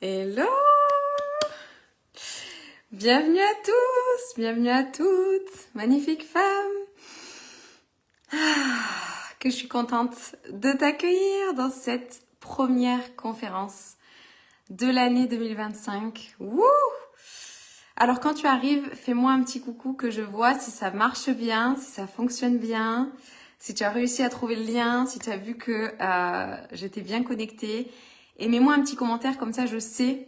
Hello! Bienvenue à tous, bienvenue à toutes, magnifiques femmes. Que je suis contente de t'accueillir dans cette première conférence de l'année 2025. Wouh! Alors quand tu arrives, fais-moi un petit coucou que je vois si ça marche bien, si ça fonctionne bien, si tu as réussi à trouver le lien, si tu as vu que j'étais bien connectée. Et mets-moi un petit commentaire, comme ça je sais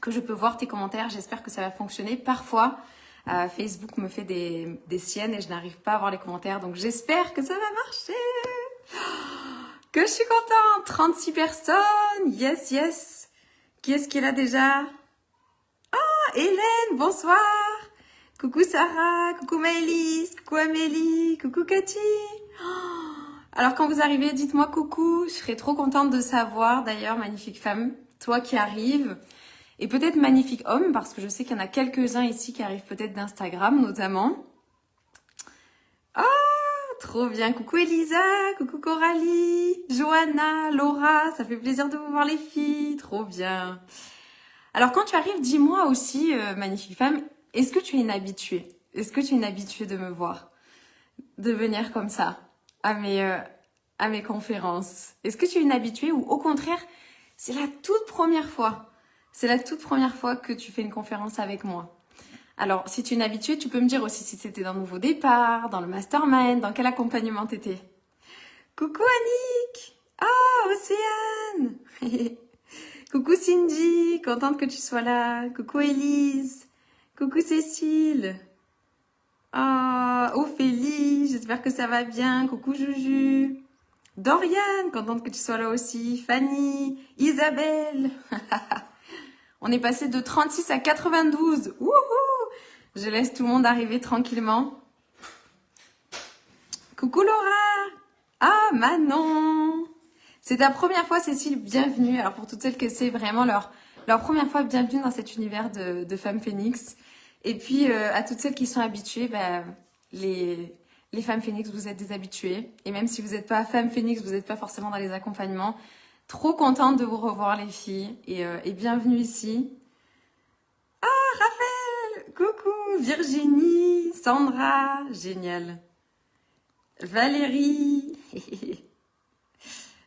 que je peux voir tes commentaires. J'espère que ça va fonctionner. Parfois, Facebook me fait des siennes et je n'arrive pas à voir les commentaires. Donc j'espère que ça va marcher. Que je suis contente. 36 personnes. Yes, yes. Qui est-ce qui est là déjà? Ah, Hélène, bonsoir. Coucou Sarah, coucou Maëlys, coucou Amélie, coucou Cathy. Alors quand vous arrivez, dites-moi coucou. Je serais trop contente de savoir d'ailleurs, magnifique femme, toi qui arrives. Et peut-être magnifique homme, parce que je sais qu'il y en a quelques-uns ici qui arrivent peut-être d'Instagram notamment. Ah, trop bien. Coucou Elisa, coucou Coralie, Johanna, Laura, ça fait plaisir de vous voir les filles. Trop bien. Alors quand tu arrives, dis-moi aussi, magnifique femme, est-ce que tu es une habituée? Est-ce que tu es une habituée de me voir? De venir comme ça à mes conférences? Est-ce que tu es une habituée ou au contraire, c'est la toute première fois? C'est la toute première fois que tu fais une conférence avec moi. Alors, si tu es une habituée, tu peux me dire aussi si c'était dans le nouveau départ, dans le mastermind, dans quel accompagnement t'étais. Coucou Annick! Oh, Océane! Coucou Cindy, contente que tu sois là. Coucou Élise. Coucou Cécile. Oh, Ophélie, j'espère que ça va bien. Coucou Juju. Doriane, contente que tu sois là aussi. Fanny, Isabelle. On est passé de 36 à 92. Wouhou! Je laisse tout le monde arriver tranquillement. Coucou Laura! Ah, Manon! C'est ta première fois, Cécile, bienvenue. Alors pour toutes celles que c'est vraiment leur première fois, bienvenue dans cet univers de Femmes Phoenix. Et puis à toutes celles qui sont habituées, les Femmes Phoenix, vous êtes des habituées. Et même si vous n'êtes pas Femmes Phoenix, vous n'êtes pas forcément dans les accompagnements. Trop contente de vous revoir les filles et bienvenue ici. Ah, Raphaël! Coucou! Virginie, Sandra, génial. Valérie,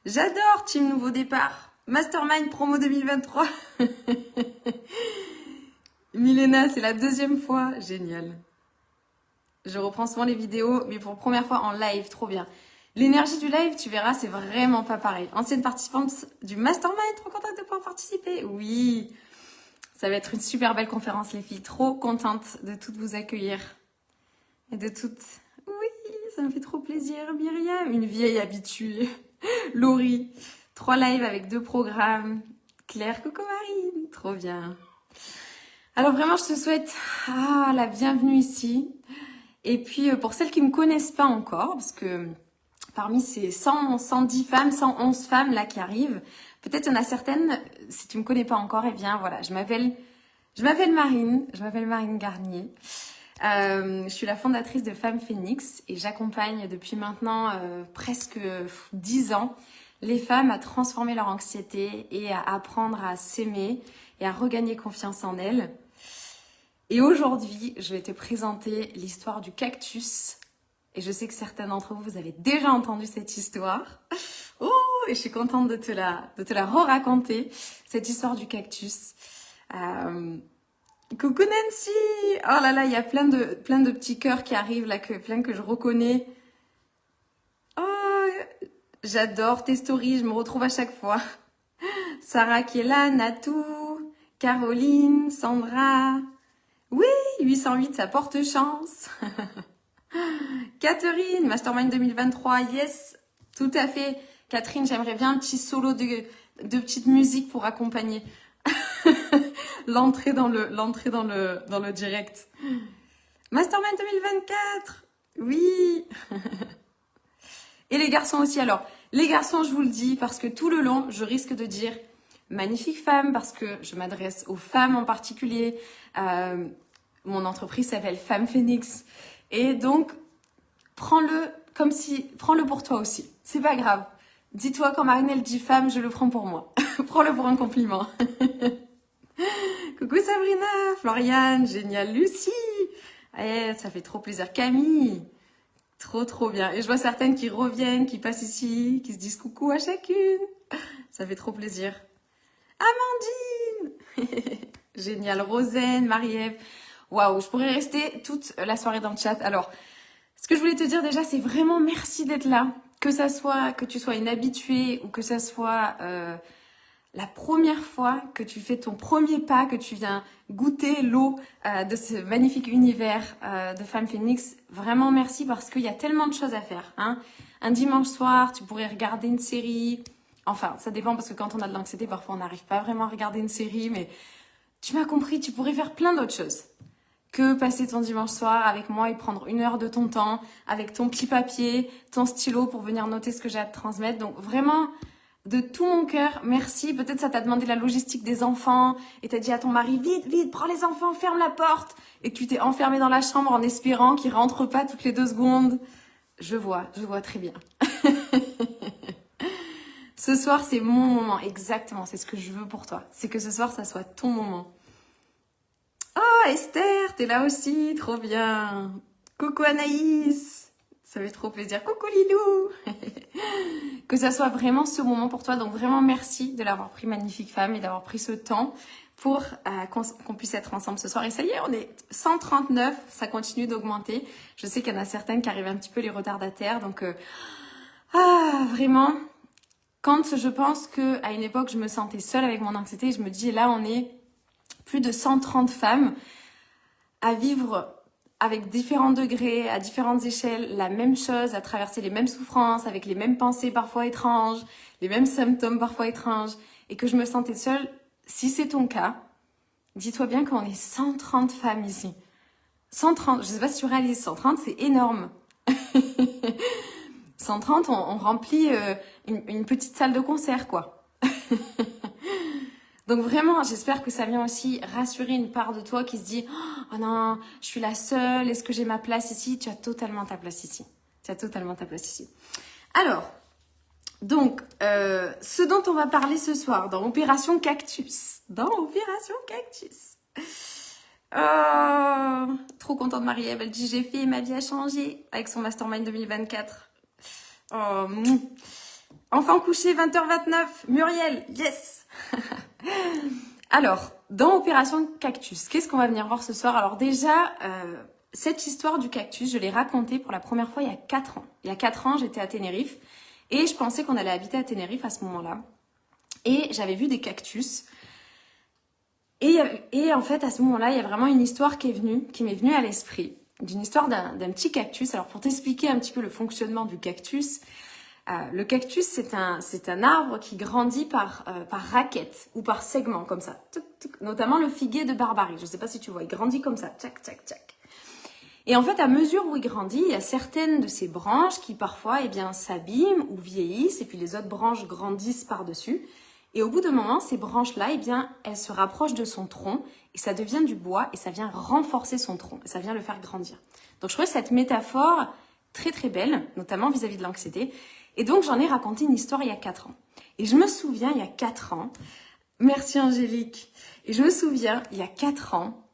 j'adore Team Nouveau Départ. Mastermind promo 2023. Milena, c'est la deuxième fois. Génial. Je reprends souvent les vidéos, mais pour la première fois en live, trop bien. L'énergie du live, tu verras, c'est vraiment pas pareil. Ancienne participante du Mastermind, trop contente de pouvoir participer. Oui, ça va être une super belle conférence, les filles. Trop contente de toutes vous accueillir. Et de toutes... Oui, ça me fait trop plaisir. Myriam, une vieille habituée. Laurie, 3 lives avec 2 programmes. Claire, coucou Marine, trop bien. Alors vraiment, je te souhaite la bienvenue ici. Et puis, pour celles qui ne me connaissent pas encore, parce que parmi ces 110 femmes, 111 femmes là qui arrivent, peut-être il y en a certaines, si tu ne me connais pas encore, eh bien voilà, je m'appelle Marine Garnier. Je suis la fondatrice de Femmes Phoenix et j'accompagne depuis maintenant presque 10 ans les femmes à transformer leur anxiété et à apprendre à s'aimer et à regagner confiance en elles. Et aujourd'hui, je vais te présenter l'histoire du cactus. Et je sais que certains d'entre vous, vous avez déjà entendu cette histoire. Oh, et je suis contente de te la re-raconter, cette histoire du cactus. Coucou Nancy! Oh là là, il y a plein de petits cœurs qui arrivent là, plein que je reconnais. Oh, j'adore tes stories, je me retrouve à chaque fois. Sarah qui est là, Natou, Caroline, Sandra. Oui, 808, ça porte chance. Catherine, Mastermind 2023, yes, tout à fait. Catherine, j'aimerais bien un petit solo de petite musique pour accompagner l'entrée dans le direct. Mastermind 2024, oui. Et les garçons aussi. Alors, les garçons, je vous le dis, parce que tout le long, je risque de dire magnifique femme, parce que je m'adresse aux femmes en particulier. Mon entreprise s'appelle Femmes Phoenix. Et donc, prends-le pour toi aussi. C'est pas grave. Dis-toi, quand Marine elle dit femme, je le prends pour moi. Prends-le pour un compliment. Coucou Sabrina, Floriane, génial, Lucie. Eh, ça fait trop plaisir. Camille, trop bien. Et je vois certaines qui reviennent, qui passent ici, qui se disent coucou à chacune. Ça fait trop plaisir. Amandine. Génial, Rosaine, Marie-Ève. Waouh, je pourrais rester toute la soirée dans le chat. Alors, ce que je voulais te dire déjà, c'est vraiment merci d'être là. Que tu sois une habituée ou que ça soit la première fois que tu fais ton premier pas, que tu viens goûter l'eau de ce magnifique univers de Femme Phoenix. Vraiment merci parce qu'il y a tellement de choses à faire. Hein. Un dimanche soir, tu pourrais regarder une série. Enfin, ça dépend parce que quand on a de l'anxiété, parfois on n'arrive pas vraiment à regarder une série. Mais tu m'as compris, tu pourrais faire plein d'autres choses que passer ton dimanche soir avec moi et prendre 1 heure de ton temps avec ton petit papier, ton stylo pour venir noter ce que j'ai à te transmettre. Donc vraiment, de tout mon cœur, merci. Peut-être ça t'a demandé la logistique des enfants et t'as dit à ton mari, vite, prends les enfants, ferme la porte. Et que tu t'es enfermé dans la chambre en espérant qu'ils rentrent pas toutes les 2 secondes. Je vois très bien. Ce soir, c'est mon moment, exactement. C'est ce que je veux pour toi. C'est que ce soir, ça soit ton moment. Oh, Esther, t'es là aussi, trop bien. Coucou Anaïs, ça fait trop plaisir. Coucou Lilou. Que ça soit vraiment ce moment pour toi. Donc vraiment merci de l'avoir pris, magnifique femme, et d'avoir pris ce temps pour qu'on puisse être ensemble ce soir. Et ça y est, on est 139, ça continue d'augmenter. Je sais qu'il y en a certaines qui arrivent un petit peu les retardataires. Donc vraiment, quand je pense qu'à une époque, je me sentais seule avec mon anxiété, je me dis là, on est plus de 130 femmes à vivre avec différents degrés, à différentes échelles, la même chose, à traverser les mêmes souffrances, avec les mêmes pensées parfois étranges, les mêmes symptômes parfois étranges, et que je me sentais seule. Si c'est ton cas, dis-toi bien qu'on est 130 femmes ici. 130, je sais pas si tu réalises, 130 c'est énorme. 130, on remplit une petite salle de concert, quoi. Donc vraiment, j'espère que ça vient aussi rassurer une part de toi qui se dit « Oh non, je suis la seule, est-ce que j'ai ma place ici ?» Tu as totalement ta place ici. Tu as totalement ta place ici. Alors, donc, ce dont on va parler ce soir dans Opération Cactus. Oh, trop contente de Marie-Ève, elle dit « J'ai fait, ma vie a changé » avec son Mastermind 2024. Oh, enfant couché, 20h29. Muriel, yes. Alors, dans Opération Cactus, qu'est-ce qu'on va venir voir ce soir? Alors déjà, cette histoire du cactus, je l'ai racontée pour la première fois il y a 4 ans. Il y a 4 ans, j'étais à Tenerife et je pensais qu'on allait habiter à Tenerife à ce moment-là. Et j'avais vu des cactus. Et en fait, à ce moment-là, il y a vraiment une histoire qui m'est venue à l'esprit, d'une histoire d'un petit cactus. Alors, pour t'expliquer un petit peu le fonctionnement du cactus, le cactus, c'est un arbre qui grandit par raquettes ou par segments, comme ça. Tuc, tuc. Notamment le figuier de Barbarie. Je ne sais pas si tu vois, il grandit comme ça. Tchac, tchac, tchac. Et en fait, à mesure où il grandit, il y a certaines de ces branches qui parfois s'abîment ou vieillissent, et puis les autres branches grandissent par-dessus. Et au bout d'un moment, ces branches-là, elles se rapprochent de son tronc, et ça devient du bois, et ça vient renforcer son tronc, et ça vient le faire grandir. Donc je trouve cette métaphore très très belle, notamment vis-à-vis de l'anxiété. Et donc, j'en ai raconté une histoire il y a 4 ans. Et je me souviens, il y a 4 ans, merci Angélique, et je me souviens, il y a 4 ans,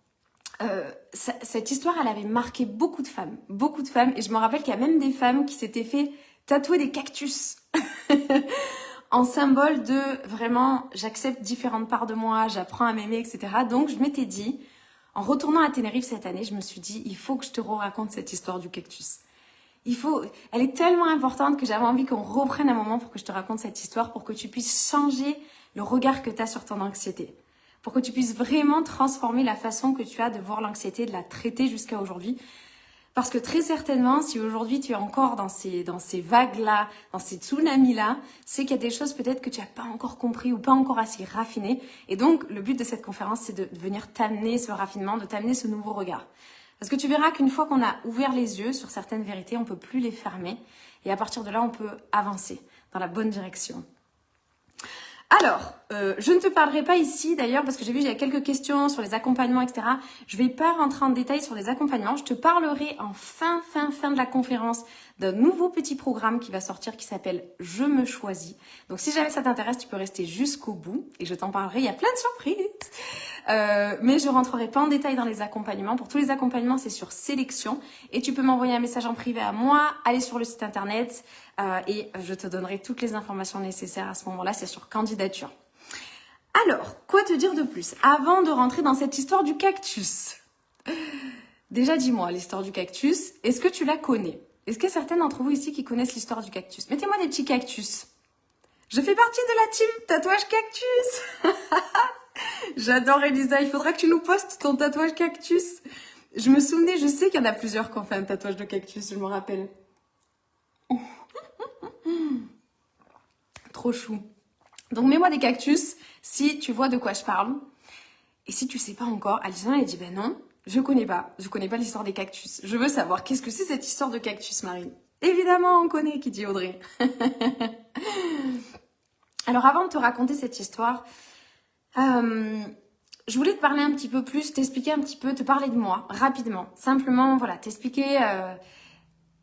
cette histoire, elle avait marqué beaucoup de femmes, et je me rappelle qu'il y a même des femmes qui s'étaient fait tatouer des cactus en symbole de vraiment, j'accepte différentes parts de moi, j'apprends à m'aimer, etc. Donc, je m'étais dit, en retournant à Tenerife cette année, je me suis dit, il faut que je te raconte cette histoire du cactus. Elle est tellement importante que j'avais envie qu'on reprenne un moment pour que je te raconte cette histoire, pour que tu puisses changer le regard que tu as sur ton anxiété, pour que tu puisses vraiment transformer la façon que tu as de voir l'anxiété, de la traiter jusqu'à aujourd'hui. Parce que très certainement, si aujourd'hui tu es encore dans ces vagues-là, dans ces tsunamis-là, c'est qu'il y a des choses peut-être que tu n'as pas encore compris ou pas encore assez raffinées. Et donc, le but de cette conférence, c'est de venir t'amener ce raffinement, de t'amener ce nouveau regard. Parce que tu verras qu'une fois qu'on a ouvert les yeux sur certaines vérités, on ne peut plus les fermer. Et à partir de là, on peut avancer dans la bonne direction. Alors, je ne te parlerai pas ici d'ailleurs parce que j'ai vu il y a quelques questions sur les accompagnements, etc. Je ne vais pas rentrer en détail sur les accompagnements. Je te parlerai en fin de la conférence d'un nouveau petit programme qui va sortir qui s'appelle « Je me choisis ». Donc, si jamais ça t'intéresse, tu peux rester jusqu'au bout et je t'en parlerai. Il y a plein de surprises. Mais je ne rentrerai pas en détail dans les accompagnements. Pour tous les accompagnements, c'est sur sélection et tu peux m'envoyer un message en privé à moi, aller sur le site internet et je te donnerai toutes les informations nécessaires à ce moment-là. C'est sur candidature. Alors, quoi te dire de plus avant de rentrer dans cette histoire du cactus? Déjà, dis-moi, l'histoire du cactus, est-ce que tu la connais? Est-ce qu'il y a certaines d'entre vous ici qui connaissent l'histoire du cactus? Mettez-moi des petits cactus. Je fais partie de la team tatouage cactus. J'adore Elisa, il faudra que tu nous postes ton tatouage cactus. Je me souvenais, je sais qu'il y en a plusieurs qui ont fait un tatouage de cactus, je me rappelle. Trop chou. Donc mets-moi des cactus si tu vois de quoi je parle. Et si tu sais pas encore, Alison elle dit ben non, je connais pas l'histoire des cactus. Je veux savoir qu'est-ce que c'est cette histoire de cactus, Marie. Évidemment, on connaît, qui dit Audrey. Alors avant de te raconter cette histoire, je voulais te parler un petit peu plus, t'expliquer un petit peu, te parler de moi, rapidement. Simplement, voilà, t'expliquer,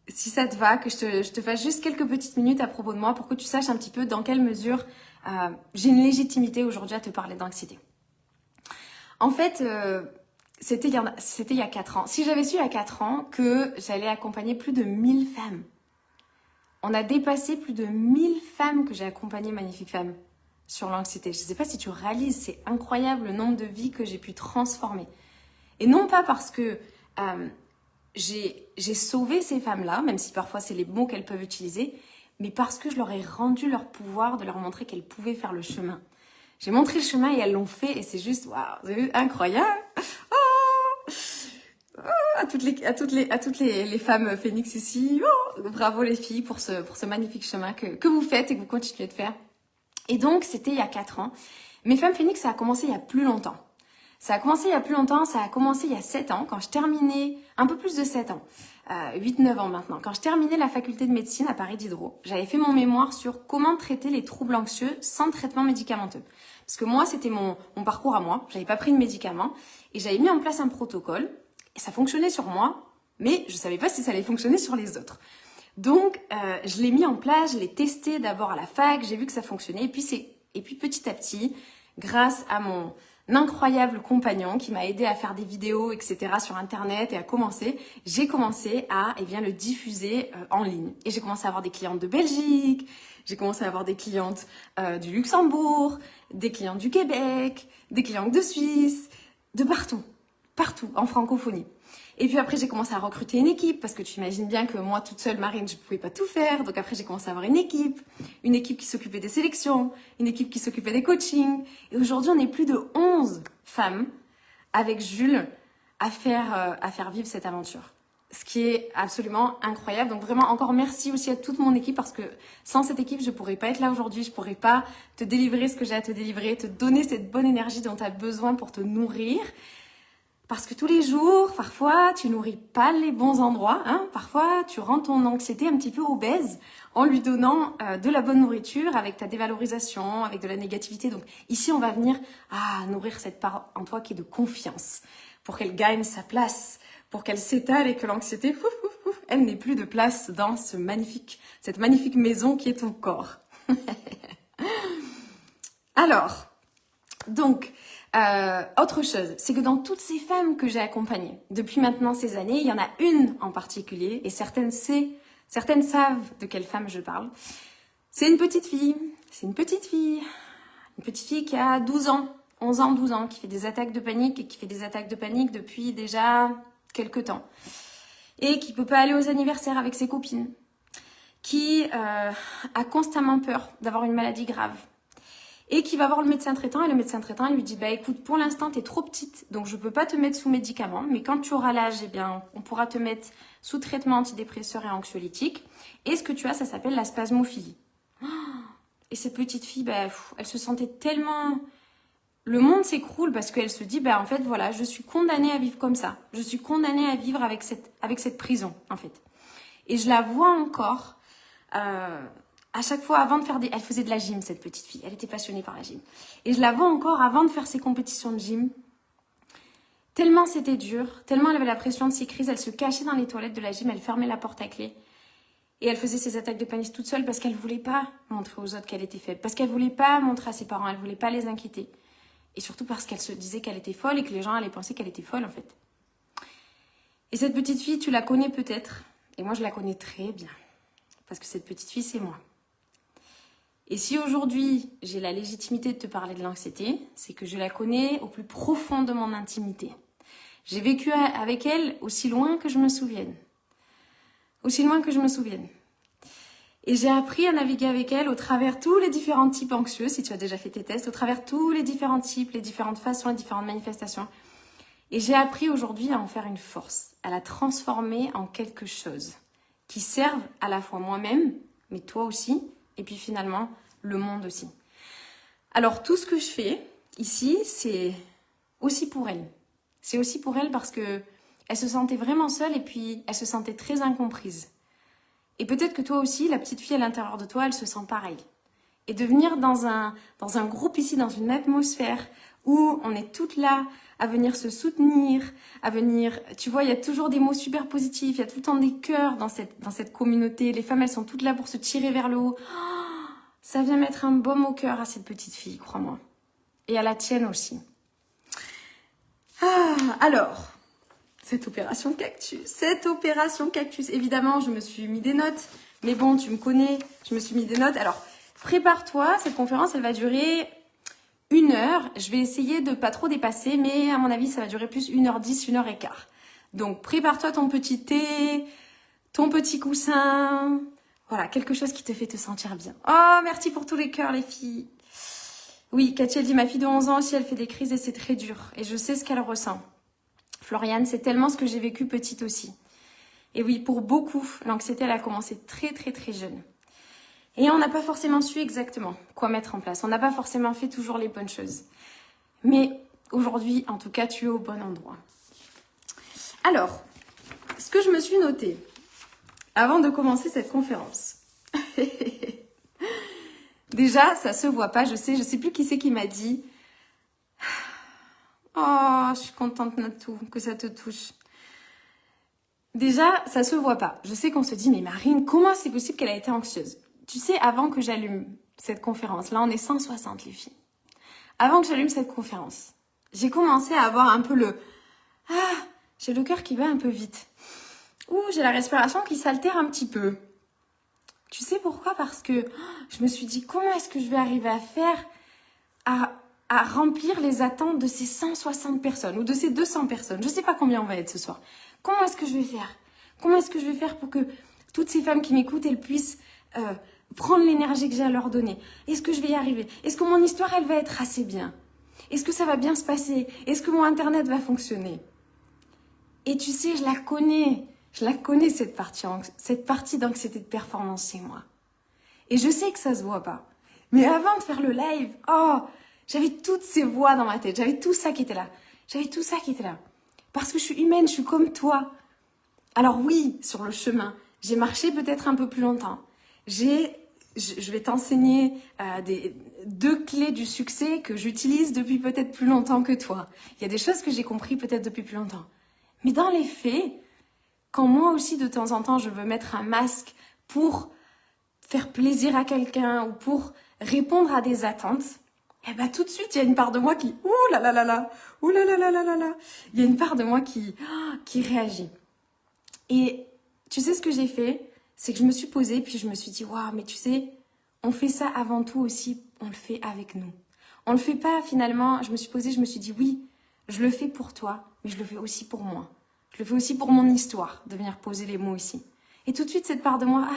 si ça te va, que je te fasse juste quelques petites minutes à propos de moi pour que tu saches un petit peu dans quelle mesure j'ai une légitimité aujourd'hui à te parler d'anxiété. En fait, c'était il y a 4 ans. Si j'avais su il y a 4 ans que j'allais accompagner plus de 1000 femmes. On a dépassé plus de 1000 femmes que j'ai accompagnées, magnifiques femmes, sur l'anxiété. Je ne sais pas si tu réalises, c'est incroyable le nombre de vies que j'ai pu transformer. Et non pas parce que j'ai sauvé ces femmes-là, même si parfois c'est les mots qu'elles peuvent utiliser, mais parce que je leur ai rendu leur pouvoir de leur montrer qu'elles pouvaient faire le chemin. J'ai montré le chemin et elles l'ont fait et c'est juste, waouh, vous avez vu, incroyable. À toutes les femmes phénix ici, bravo les filles pour ce magnifique chemin que vous faites et que vous continuez de faire. Et donc, c'était il y a 4 ans. Mes femmes phénix, ça a commencé il y a plus longtemps. Ça a commencé il y a 7 ans, quand je terminais, un peu plus de 7 ans, 8-9 ans maintenant, quand je terminais la faculté de médecine à Paris Diderot. J'avais fait mon mémoire sur comment traiter les troubles anxieux sans traitement médicamenteux. Parce que moi, c'était mon parcours à moi, j'avais pas pris de médicaments, et j'avais mis en place un protocole, et ça fonctionnait sur moi, mais je savais pas si ça allait fonctionner sur les autres. Donc, je l'ai mis en place, je l'ai testé d'abord à la fac, j'ai vu que ça fonctionnait, et puis petit à petit, grâce à mon incroyable compagnon qui m'a aidé à faire des vidéos, etc. sur Internet et j'ai commencé à le diffuser en ligne. Et j'ai commencé à avoir des clientes de Belgique, j'ai commencé à avoir des clientes du Luxembourg, des clientes du Québec, des clientes de Suisse, de partout en francophonie. Et puis après, j'ai commencé à recruter une équipe parce que tu imagines bien que moi, toute seule, Marine, je ne pouvais pas tout faire. Donc après, j'ai commencé à avoir une équipe qui s'occupait des sélections, une équipe qui s'occupait des coachings. Et aujourd'hui, on est plus de 11 femmes avec Jules à faire vivre cette aventure. Ce qui est absolument incroyable. Donc vraiment, encore merci aussi à toute mon équipe parce que sans cette équipe, je ne pourrais pas être là aujourd'hui. Je ne pourrais pas te délivrer ce que j'ai à te délivrer, te donner cette bonne énergie dont tu as besoin pour te nourrir. Parce que tous les jours, parfois, tu nourris pas les bons endroits. Parfois, tu rends ton anxiété un petit peu obèse en lui donnant de la bonne nourriture avec ta dévalorisation, avec de la négativité. Donc ici, on va venir nourrir cette part en toi qui est de confiance pour qu'elle gagne sa place, pour qu'elle s'étale et que l'anxiété, elle n'ait plus de place dans cette magnifique maison qui est ton corps. Alors, donc... autre chose, c'est que dans toutes ces femmes que j'ai accompagnées depuis maintenant ces années, il y en a une en particulier, et certaines savent de quelle femme je parle. C'est une petite fille qui a 12 ans, 11 ans, 12 ans, qui fait des attaques de panique et qui fait des attaques de panique depuis déjà quelques temps. Et qui peut pas aller aux anniversaires avec ses copines, qui a constamment peur d'avoir une maladie grave. Et qui va voir le médecin traitant et le médecin traitant lui dit écoute, pour l'instant tu es trop petite donc je peux pas te mettre sous médicaments, mais quand tu auras l'âge on pourra te mettre sous traitement antidépresseur et anxiolytique et ce que tu as ça s'appelle la spasmophilie. Et cette petite fille elle se sentait tellement, le monde s'écroule parce qu'elle se dit en fait voilà, je suis condamnée à vivre comme ça, je suis condamnée à vivre avec cette prison en fait. Et je la vois encore à chaque fois, avant de faire des... Elle faisait de la gym, cette petite fille. Elle était passionnée par la gym. Et je la vois encore avant de faire ses compétitions de gym. Tellement c'était dur, tellement elle avait la pression de ses crises, elle se cachait dans les toilettes de la gym, elle fermait la porte à clé. Et elle faisait ses attaques de panique toute seule parce qu'elle voulait pas montrer aux autres qu'elle était faible. Parce qu'elle voulait pas montrer à ses parents, elle voulait pas les inquiéter. Et surtout parce qu'elle se disait qu'elle était folle et que les gens allaient penser qu'elle était folle en fait. Et cette petite fille, tu la connais peut-être. Et moi, je la connais très bien. Parce que cette petite fille, c'est moi. Et si aujourd'hui, j'ai la légitimité de te parler de l'anxiété, c'est que je la connais au plus profond de mon intimité. J'ai vécu avec elle aussi loin que je me souvienne. Aussi loin que je me souvienne. Et j'ai appris à naviguer avec elle au travers tous les différents types anxieux, si tu as déjà fait tes tests, au travers tous les différents types, les différentes façons, les différentes manifestations. Et j'ai appris aujourd'hui à en faire une force, à la transformer en quelque chose qui serve à la fois moi-même, mais toi aussi, et puis finalement, le monde aussi. Alors, tout ce que je fais ici, c'est aussi pour elle. C'est aussi pour elle parce que elle se sentait vraiment seule et puis elle se sentait très incomprise. Et peut-être que toi aussi, la petite fille à l'intérieur de toi, elle se sent pareil. Et de venir dans un groupe ici, dans une atmosphère où on est toutes là à venir se soutenir, à venir... Tu vois, il y a toujours des mots super positifs, il y a tout le temps des cœurs dans cette communauté. Les femmes, elles sont toutes là pour se tirer vers le haut. Oh, ça vient mettre un baume au cœur à cette petite fille, crois-moi. Et à la tienne aussi. Ah, alors, cette opération cactus, évidemment, je me suis mis des notes. Mais bon, tu me connais, je me suis mis des notes. Alors, prépare-toi, cette conférence, elle va durer 1 heure. Je vais essayer de pas trop dépasser, mais à mon avis, ça va durer plus 1h10, 1h15. Donc, prépare-toi ton petit thé, ton petit coussin. Voilà, quelque chose qui te fait te sentir bien. Oh, merci pour tous les cœurs, les filles. Oui, Cathy, elle dit, ma fille de 11 ans aussi, elle fait des crises et c'est très dur. Et je sais ce qu'elle ressent. Floriane, c'est tellement ce que j'ai vécu petite aussi. Et oui, pour beaucoup, l'anxiété, elle a commencé très, très, très jeune. Et on n'a pas forcément su exactement quoi mettre en place. On n'a pas forcément fait toujours les bonnes choses. Mais aujourd'hui, en tout cas, tu es au bon endroit. Alors, ce que je me suis noté avant de commencer cette conférence. Déjà, ça se voit pas. Je sais plus qui c'est qui m'a dit. Oh, je suis contente, Natou, que ça te touche. Déjà, ça se voit pas. Je sais qu'on se dit, mais Marine, comment c'est possible qu'elle a été anxieuse? Tu sais, avant que j'allume cette conférence, là on est 160 les filles. Avant que j'allume cette conférence, j'ai commencé à avoir un peu le... Ah, j'ai le cœur qui bat un peu vite. Ouh, j'ai la respiration qui s'altère un petit peu. Tu sais pourquoi? Parce que je me suis dit, comment est-ce que je vais arriver à faire, à remplir les attentes de ces 160 personnes ou de ces 200 personnes? Je sais pas combien on va être ce soir. Comment est-ce que je vais faire? Comment est-ce que je vais faire pour que toutes ces femmes qui m'écoutent, elles puissent prendre l'énergie que j'ai à leur donner? Est-ce que je vais y arriver? Est-ce que mon histoire, elle va être assez bien? Est-ce que ça va bien se passer? Est-ce que mon Internet va fonctionner? Et tu sais, je la connais cette partie d'anxiété de performance chez moi. Et je sais que ça se voit pas. Mais avant de faire le live, oh, j'avais toutes ces voix dans ma tête. J'avais tout ça qui était là. Parce que je suis humaine, je suis comme toi. Alors oui, sur le chemin, j'ai marché peut-être un peu plus longtemps. Je vais t'enseigner 2 clés du succès que j'utilise depuis peut-être plus longtemps que toi. Il y a des choses que j'ai compris peut-être depuis plus longtemps. Mais dans les faits, quand moi aussi de temps en temps je veux mettre un masque pour faire plaisir à quelqu'un ou pour répondre à des attentes, eh ben tout de suite il y a une part de moi qui ouh là là là là, ouh là là là là là là, il y a une part de moi qui réagit. Et tu sais ce que j'ai fait, c'est que je me suis posée puis je me suis dit waouh, mais tu sais, on fait ça avant tout aussi, on le fait avec nous. On le fait pas finalement. Je me suis posée, je me suis dit oui, je le fais pour toi, mais je le fais aussi pour moi. Je le fais aussi pour mon histoire, de venir poser les mots ici. Et tout de suite, cette part de moi,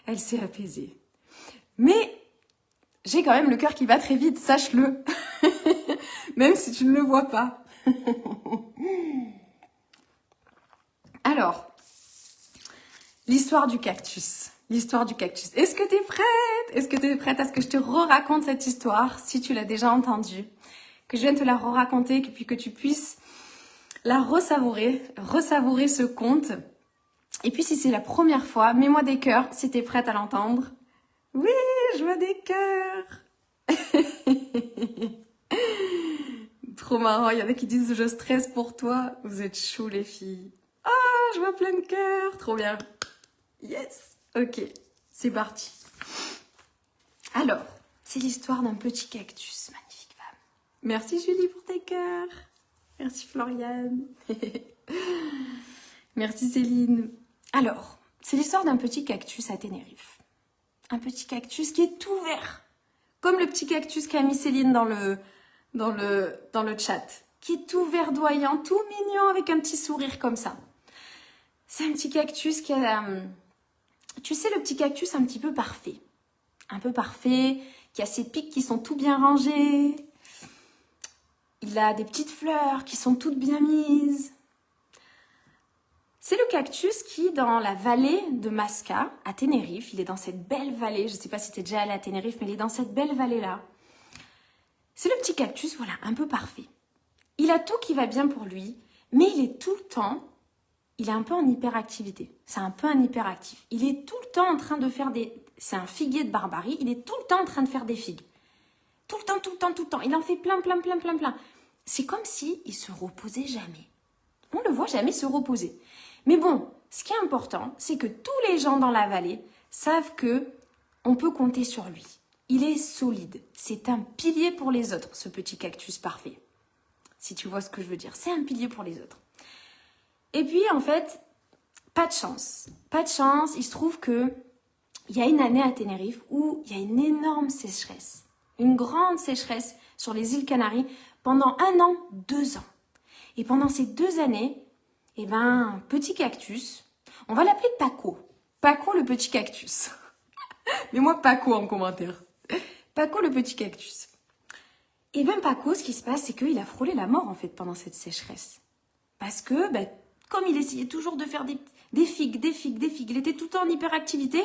elle s'est apaisée. Mais j'ai quand même le cœur qui bat très vite, sache-le. Même si tu ne le vois pas. Alors, l'histoire du cactus. Est-ce que tu es prête? Est-ce que tu es prête à ce que je te re-raconte cette histoire, si tu l'as déjà entendue? Que je vienne te la re-raconter, et puis que tu puisses la ressavourer ce conte. Et puis si c'est la première fois, mets-moi des cœurs si tu es prête à l'entendre. Oui, je vois des cœurs. Trop marrant, il y en a qui disent je stresse pour toi. Vous êtes chou les filles. Ah, je vois plein de cœurs. Trop bien. Yes. Ok, c'est parti. Alors, c'est l'histoire d'un petit cactus. Magnifique femme. Merci Julie pour tes cœurs. Merci Floriane. Merci Céline. Alors, c'est l'histoire d'un petit cactus à Tenerife. Un petit cactus qui est tout vert. Comme le petit cactus qu'a mis Céline dans le chat. Qui est tout verdoyant, tout mignon, avec un petit sourire comme ça. C'est un petit cactus qui a... tu sais, le petit cactus un petit peu parfait. Un peu parfait, qui a ses pics qui sont tout bien rangés. Il a des petites fleurs qui sont toutes bien mises. C'est le cactus qui, dans la vallée de Masca, à Tenerife, il est dans cette belle vallée, je ne sais pas si tu es déjà allé à Tenerife, mais il est dans cette belle vallée-là. C'est le petit cactus, voilà, un peu parfait. Il a tout qui va bien pour lui, mais il est tout le temps, il est un peu en hyperactivité. C'est un peu un hyperactif. Il est tout le temps en train de faire des... C'est un figuier de barbarie, il est tout le temps en train de faire des figues. Tout le temps, tout le temps, tout le temps. Il en fait plein, plein, plein, plein, plein. C'est comme s'il ne se reposait jamais. On ne le voit jamais se reposer. Mais bon, ce qui est important, c'est que tous les gens dans la vallée savent que on peut compter sur lui. Il est solide. C'est un pilier pour les autres, ce petit cactus parfait. Si tu vois ce que je veux dire, c'est un pilier pour les autres. Et puis, en fait, pas de chance. Pas de chance, il se trouve que il y a une année à Tenerife où il y a une énorme sécheresse. Une grande sécheresse sur les îles Canaries pendant 1 an, 2 ans. Et pendant ces 2 années, eh ben, petit cactus, on va l'appeler Paco. Paco le petit cactus. Mets-moi Paco en commentaire. Paco le petit cactus. Et bien Paco, ce qui se passe, c'est qu'il a frôlé la mort en fait pendant cette sécheresse. Parce que, ben, comme il essayait toujours de faire des figues, il était tout le temps en hyperactivité,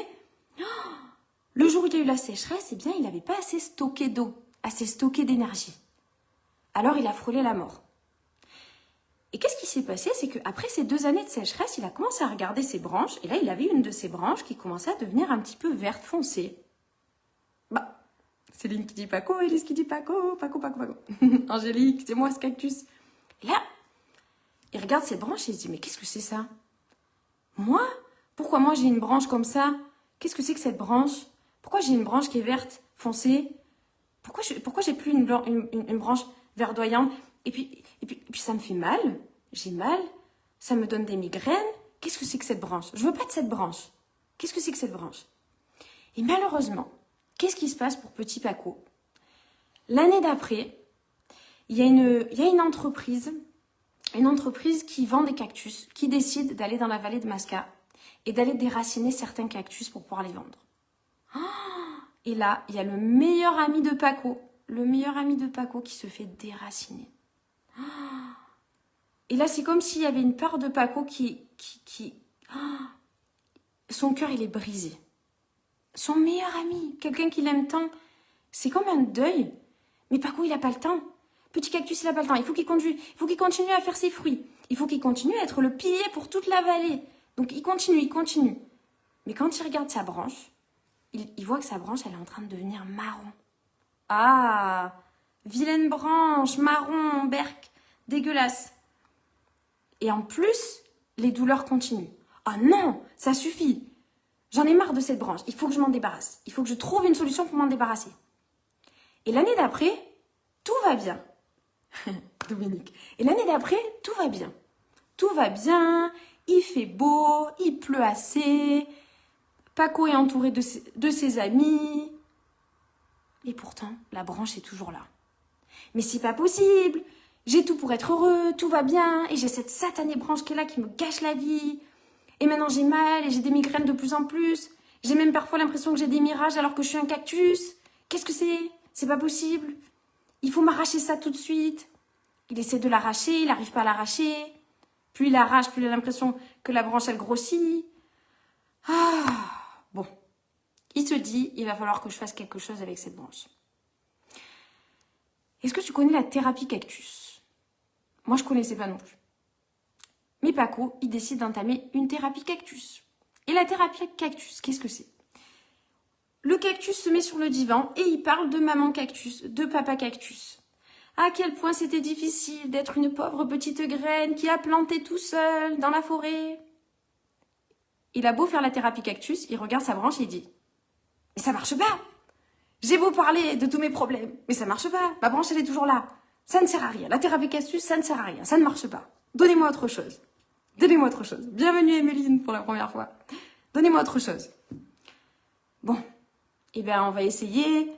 le jour où il y a eu la sécheresse, eh bien, il n'avait pas assez stocké d'eau, assez stocké d'énergie. Alors il a frôlé la mort. Et qu'est-ce qui s'est passé? C'est qu'après ces 2 années de sécheresse, il a commencé à regarder ses branches. Et là, il avait une de ses branches qui commençait à devenir un petit peu verte foncée. Bah, Céline qui dit Paco, Élise qui dit Paco, Paco, Paco, Paco. Angélique, c'est moi ce cactus. Et là, il regarde cette branche et il se dit, mais qu'est-ce que c'est ça? Moi? Pourquoi moi j'ai une branche comme ça? Qu'est-ce que c'est que cette branche? Pourquoi j'ai une branche qui est verte foncée? Pourquoi j'ai plus une branche verdoyante? Et puis ça me fait mal, j'ai mal, ça me donne des migraines. Qu'est-ce que c'est que cette branche? Je veux pas de cette branche. Qu'est-ce que c'est que cette branche? Et malheureusement, qu'est-ce qui se passe pour petit Paco? L'année d'après, il y a une entreprise qui vend des cactus, qui décide d'aller dans la vallée de Masca et d'aller déraciner certains cactus pour pouvoir les vendre. Et là, il y a le meilleur ami de Paco qui se fait déraciner. Et là, c'est comme s'il y avait une peur de Paco son cœur, il est brisé. Son meilleur ami, quelqu'un qu'il aime tant, c'est comme un deuil. Mais Paco, il n'a pas le temps. Petit cactus, il n'a pas le temps. Il faut qu'il continue à faire ses fruits. Il faut qu'il continue à être le pilier pour toute la vallée. Donc, il continue. Mais quand il regarde sa branche, il voit que sa branche, elle est en train de devenir marron. Ah, vilaine branche, marron, berque, dégueulasse. Et en plus, les douleurs continuent. Ah non, ça suffit. J'en ai marre de cette branche. Il faut que je m'en débarrasse. Il faut que je trouve une solution pour m'en débarrasser. Et l'année d'après, tout va bien. Dominique. Et l'année d'après, tout va bien. Tout va bien, il fait beau, il pleut assez. Paco est entouré de ses amis. Et pourtant, la branche est toujours là. Mais c'est pas possible. J'ai tout pour être heureux, tout va bien. Et j'ai cette satanée branche qui est là, qui me gâche la vie. Et maintenant j'ai mal et j'ai des migraines de plus en plus. J'ai même parfois l'impression que j'ai des mirages alors que je suis un cactus. Qu'est-ce que c'est? C'est pas possible. Il faut m'arracher ça tout de suite. Il essaie de l'arracher, il n'arrive pas à l'arracher. Plus il arrache, plus il a l'impression que la branche elle grossit. Ah, bon. Il se dit, il va falloir que je fasse quelque chose avec cette branche. Est-ce que tu connais la thérapie cactus? Moi, je ne connaissais pas non plus. Mais Paco, il décide d'entamer une thérapie cactus. Et la thérapie cactus, qu'est-ce que c'est? Le cactus se met sur le divan et il parle de maman cactus, de papa cactus. À quel point c'était difficile d'être une pauvre petite graine qui a planté tout seul dans la forêt. Il a beau faire la thérapie cactus, il regarde sa branche et il dit « Mais ça marche pas. J'ai beau parler de tous mes problèmes, mais ça marche pas. Ma branche, elle est toujours là. Ça ne sert à rien. La thérapie cactus, ça ne sert à rien. Ça ne marche pas. Donnez-moi autre chose. Donnez-moi autre chose. Bienvenue Emeline pour la première fois. Donnez-moi autre chose. » Bon, eh bien on va essayer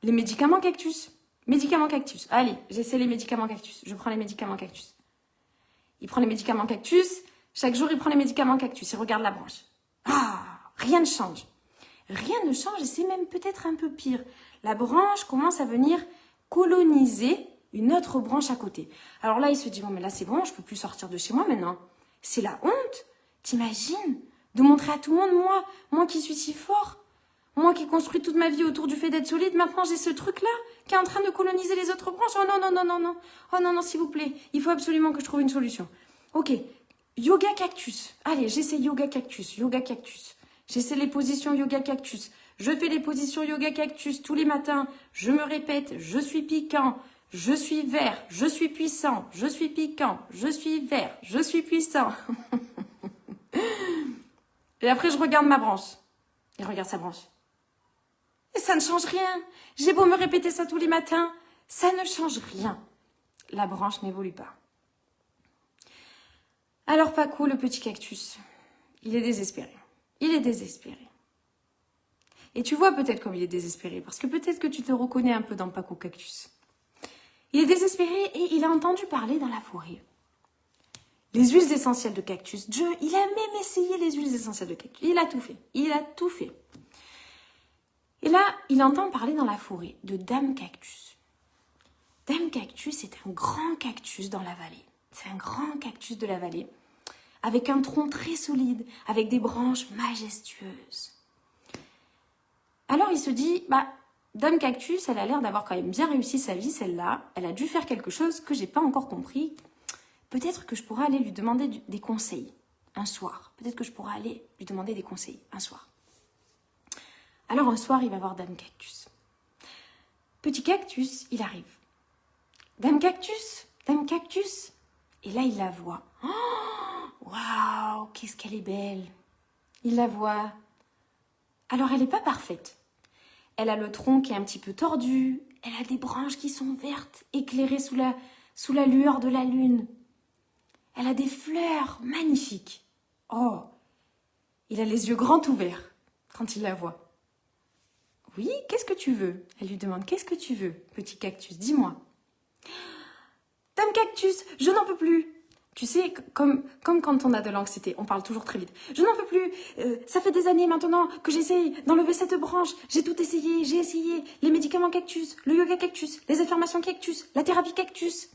les médicaments cactus. Médicaments cactus. Allez, j'essaie les médicaments cactus. Je prends les médicaments cactus. Il prend les médicaments cactus. Chaque jour, il prend les médicaments cactus. Il regarde la branche. Ah, rien ne change. Rien ne change et c'est même peut-être un peu pire. La branche commence à venir coloniser une autre branche à côté. Alors là, il se dit, bon, mais là, c'est bon, je peux plus sortir de chez moi maintenant. C'est la honte. T'imagines de montrer à tout le monde, moi qui suis si fort, moi qui construis toute ma vie autour du fait d'être solide, maintenant j'ai ce truc-là qui est en train de coloniser les autres branches. Oh non, non, non, non, non. Oh non, non, s'il vous plaît. Il faut absolument que je trouve une solution. Ok. Yoga cactus. Allez, j'essaie yoga cactus. Yoga cactus. J'essaie les positions yoga cactus. Je fais les positions yoga cactus tous les matins. Je me répète, je suis piquant, je suis vert, je suis puissant, je suis piquant, je suis vert, je suis puissant. Et après, je regarde ma branche. Il regarde sa branche. Et ça ne change rien. J'ai beau me répéter ça tous les matins, ça ne change rien. La branche n'évolue pas. Alors Paco, le petit cactus, il est désespéré. Il est désespéré. Et tu vois peut-être comme il est désespéré, parce que peut-être que tu te reconnais un peu dans Paco Cactus. Il est désespéré et il a entendu parler dans la forêt. Les huiles essentielles de cactus. Il a même essayé les huiles essentielles de cactus. Il a tout fait. Il a tout fait. Et là, il entend parler dans la forêt de Dame Cactus. Dame Cactus est un grand cactus dans la vallée. C'est un grand cactus de la vallée, avec un tronc très solide, avec des branches majestueuses. Alors il se dit, Dame Cactus, elle a l'air d'avoir quand même bien réussi sa vie, celle-là. Elle a dû faire quelque chose que j'ai pas encore compris. Peut-être que je pourrais aller lui demander des conseils un soir. Peut-être que je pourrais aller lui demander des conseils un soir. Alors un soir, il va voir Dame Cactus. Petit cactus, il arrive. Dame Cactus, Dame Cactus. Et là, il la voit. Oh, waouh, qu'est-ce qu'elle est belle. Il la voit. Alors, elle n'est pas parfaite. Elle a le tronc qui est un petit peu tordu. Elle a des branches qui sont vertes, éclairées sous la lueur de la lune. Elle a des fleurs magnifiques. Oh, il a les yeux grands ouverts quand il la voit. Oui, qu'est-ce que tu veux? Elle lui demande, qu'est-ce que tu veux, petit cactus, dis-moi. Dame Cactus, je n'en peux plus. Tu sais, comme quand on a de l'anxiété, on parle toujours très vite. Je n'en peux plus. Ça fait des années maintenant que j'essaye d'enlever cette branche. J'ai tout essayé. J'ai essayé les médicaments cactus, le yoga cactus, les affirmations cactus, la thérapie cactus.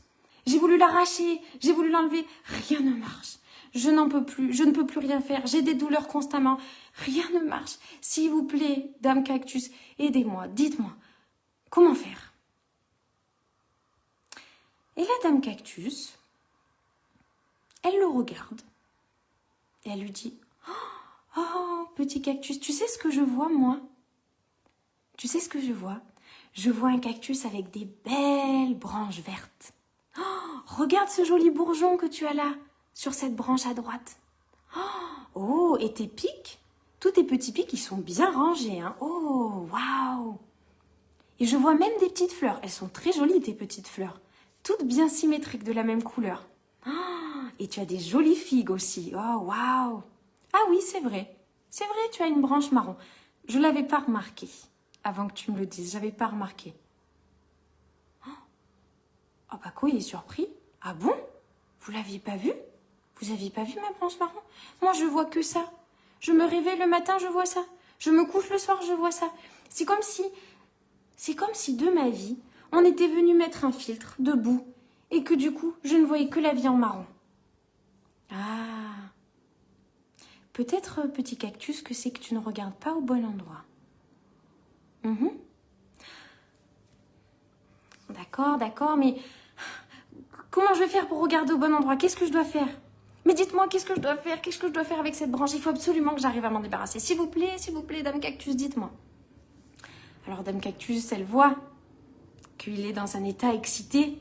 J'ai voulu l'arracher, j'ai voulu l'enlever. Rien ne marche. Je n'en peux plus. Je ne peux plus rien faire. J'ai des douleurs constamment. Rien ne marche. S'il vous plaît, Dame Cactus, aidez-moi. Dites-moi, comment faire? Et la Dame Cactus, elle le regarde et elle lui dit « Oh, petit cactus, tu sais ce que je vois, moi? Tu sais ce que je vois? Je vois un cactus avec des belles branches vertes. Oh, regarde ce joli bourgeon que tu as là, sur cette branche à droite. Oh, et tes pics, tous tes petits pics, ils sont bien rangés. Hein? Oh, waouh! Et je vois même des petites fleurs. Elles sont très jolies, tes petites fleurs. Toutes bien symétriques, de la même couleur. Et tu as des jolies figues aussi. Oh, waouh! Ah oui, c'est vrai. C'est vrai, tu as une branche marron. Je ne l'avais pas remarqué avant que tu me le dises. Je n'avais pas remarqué. Oh, Paco, il est surpris. Ah bon? Vous ne l'aviez pas vu? Vous n'aviez pas vu ma branche marron? Moi, je vois que ça. Je me réveille le matin, je vois ça. Je me couche le soir, je vois ça. C'est comme si de ma vie, on était venu mettre un filtre de boue et que du coup, je ne voyais que la vie en marron. Ah, peut-être, petit cactus, que c'est que tu ne regardes pas au bon endroit. D'accord, mais comment je vais faire pour regarder au bon endroit? Qu'est-ce que je dois faire? Mais dites-moi, qu'est-ce que je dois faire? Qu'est-ce que je dois faire avec cette branche? Il faut absolument que j'arrive à m'en débarrasser. S'il vous plaît, Dame Cactus, dites-moi. Alors Dame Cactus, elle voit qu'il est dans un état excité,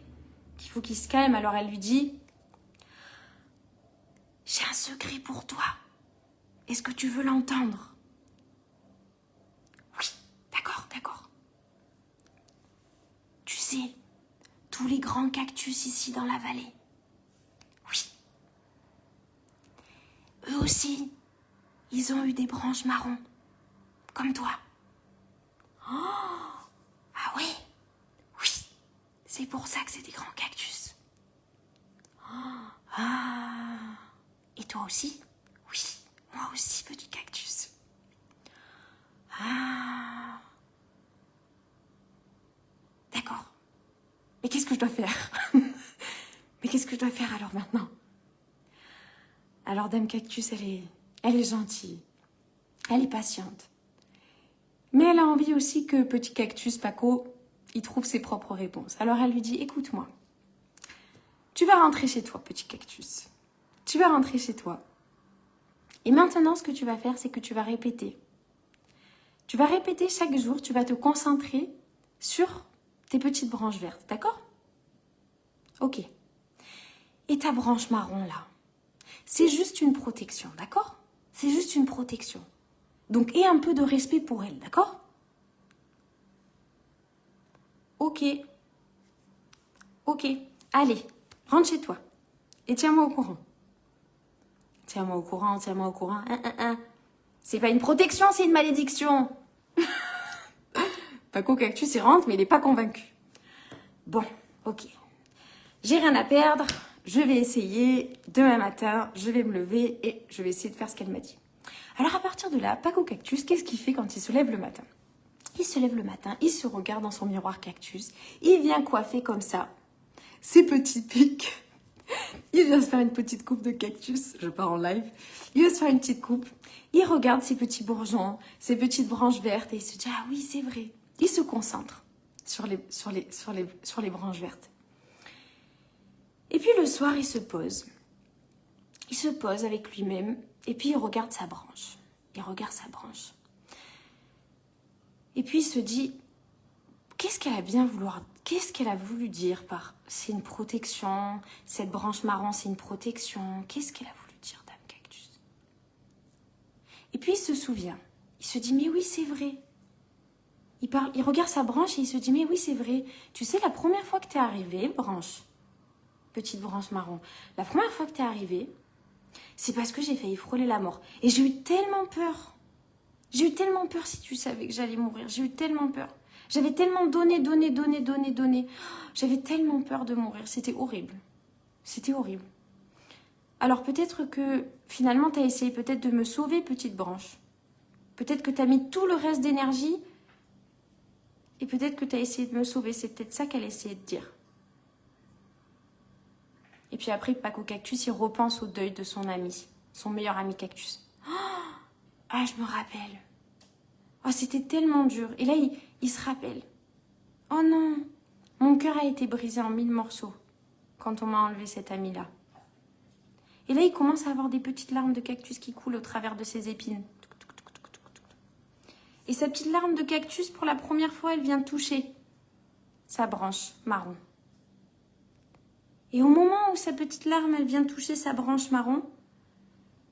qu'il faut qu'il se calme. Alors elle lui dit, j'ai un secret pour toi. Est-ce que tu veux l'entendre? Oui, d'accord, d'accord. Tu sais, tous les grands cactus ici dans la vallée, oui, eux aussi, ils ont eu des branches marron, comme toi. Oh, ah oui, oui, c'est pour ça que c'est des grands cactus. Oh, ah, et toi aussi? Oui, moi aussi, petit cactus. Ah, d'accord. Mais qu'est-ce que je dois faire? Mais qu'est-ce que je dois faire alors maintenant? Alors Dame Cactus, elle est gentille, elle est patiente. Mais elle a envie aussi que petit cactus, Paco, il trouve ses propres réponses. Alors elle lui dit, écoute-moi, tu vas rentrer chez toi, petit cactus. Tu vas rentrer chez toi. Et maintenant, ce que tu vas faire, c'est que tu vas répéter. Tu vas répéter chaque jour, tu vas te concentrer sur tes petites branches vertes, d'accord? Ok. Et ta branche marron, là, c'est juste une protection, d'accord? C'est juste une protection. Donc, aie un peu de respect pour elle, d'accord? Ok. Ok. Allez, rentre chez toi. Et tiens-moi au courant. Tiens-moi au courant, tiens-moi au courant. C'est pas une protection, c'est une malédiction. Paco Cactus, il rentre, mais il n'est pas convaincu. Bon, ok. J'ai rien à perdre. Je vais essayer. Demain matin, je vais me lever et je vais essayer de faire ce qu'elle m'a dit. Alors à partir de là, Paco Cactus, qu'est-ce qu'il fait quand il se lève le matin? Il se lève le matin, il se regarde dans son miroir cactus, il vient coiffer comme ça ses petits pics. Il vient se faire une petite coupe de cactus, je pars en live. Il vient se faire une petite coupe, il regarde ses petits bourgeons, ses petites branches vertes et il se dit, ah oui, c'est vrai. Il se concentre sur les branches vertes. Et puis le soir, il se pose. Il se pose avec lui-même et puis il regarde sa branche. Il regarde sa branche. Et puis il se dit, qu'est-ce qu'elle a voulu dire par c'est une protection, cette branche marron c'est une protection, qu'est-ce qu'elle a voulu dire, Dame Cactus? Et puis il se souvient, il se dit, mais oui c'est vrai. Il regarde sa branche et il se dit, mais oui c'est vrai. Tu sais, la première fois que t'es arrivée, petite branche marron, la première fois que t'es arrivée, c'est parce que j'ai failli frôler la mort. Et j'ai eu tellement peur. J'ai eu tellement peur si tu savais que j'allais mourir. J'ai eu tellement peur. J'avais tellement donné. J'avais tellement peur de mourir. C'était horrible. C'était horrible. Alors peut-être que finalement, tu as essayé peut-être de me sauver, petite branche. Peut-être que tu as mis tout le reste d'énergie et peut-être que tu as essayé de me sauver. C'est peut-être ça qu'elle essayait de dire. Et puis après, Paco Cactus, il repense au deuil de son ami, son meilleur ami Cactus. Ah, je me rappelle. Oh, c'était tellement dur. Et là, il se rappelle. Oh non, mon cœur a été brisé en 1000 morceaux quand on m'a enlevé cet ami-là. Et là, il commence à avoir des petites larmes de cactus qui coulent au travers de ses épines. Et sa petite larme de cactus, pour la première fois, elle vient toucher sa branche marron. Et au moment où sa petite larme, elle vient toucher sa branche marron,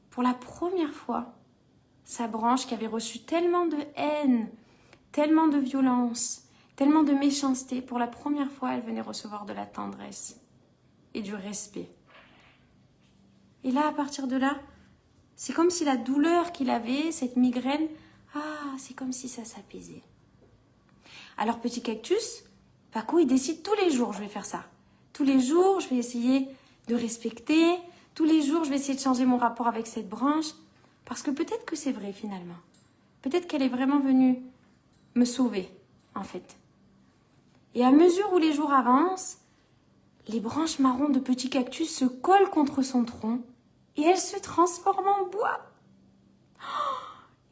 pour la première fois, sa branche qui avait reçu tellement de haine, tellement de violence, tellement de méchanceté, pour la première fois, elle venait recevoir de la tendresse et du respect. Et là, à partir de là, c'est comme si la douleur qu'il avait, cette migraine, c'est comme si ça s'apaisait. Alors, petit cactus, Paco, il décide tous les jours, je vais faire ça. Tous les jours, je vais essayer de respecter. Tous les jours, je vais essayer de changer mon rapport avec cette branche. Parce que peut-être que c'est vrai, finalement. Peut-être qu'elle est vraiment venue me sauver, en fait. Et à mesure où les jours avancent, les branches marron de petit cactus se collent contre son tronc et elles se transforment en bois.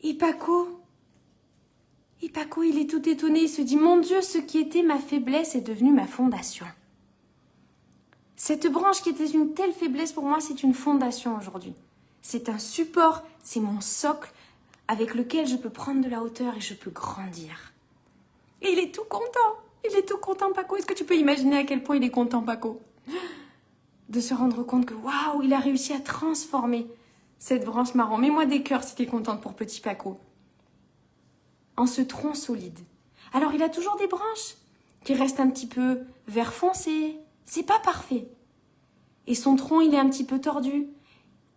Et Paco, il est tout étonné. Il se dit, mon Dieu, ce qui était ma faiblesse est devenu ma fondation. Cette branche qui était une telle faiblesse pour moi, c'est une fondation aujourd'hui. C'est un support, c'est mon socle avec lequel je peux prendre de la hauteur et je peux grandir. Et il est tout content. Il est tout content, Paco. Est-ce que tu peux imaginer à quel point il est content, Paco? De se rendre compte que, waouh, il a réussi à transformer cette branche marron. Mets-moi des cœurs si tu es contente pour petit Paco. En ce tronc solide. Alors, il a toujours des branches qui restent un petit peu vert foncé. C'est pas parfait. Et son tronc, il est un petit peu tordu.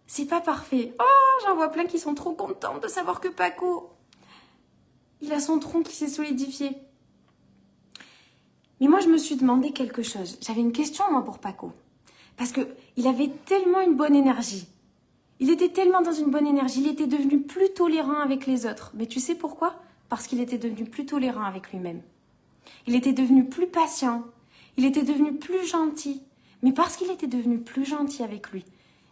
C'est pas parfait. Oh, j'en vois plein qui sont trop contents de savoir que Paco, il a son tronc qui s'est solidifié. Mais moi, je me suis demandé quelque chose. J'avais une question, moi, pour Paco. Parce qu'il avait tellement une bonne énergie. Il était tellement dans une bonne énergie. Il était devenu plus tolérant avec les autres. Mais tu sais pourquoi? Parce qu'il était devenu plus tolérant avec lui-même. Il était devenu plus patient. Il était devenu plus gentil. Mais parce qu'il était devenu plus gentil avec lui.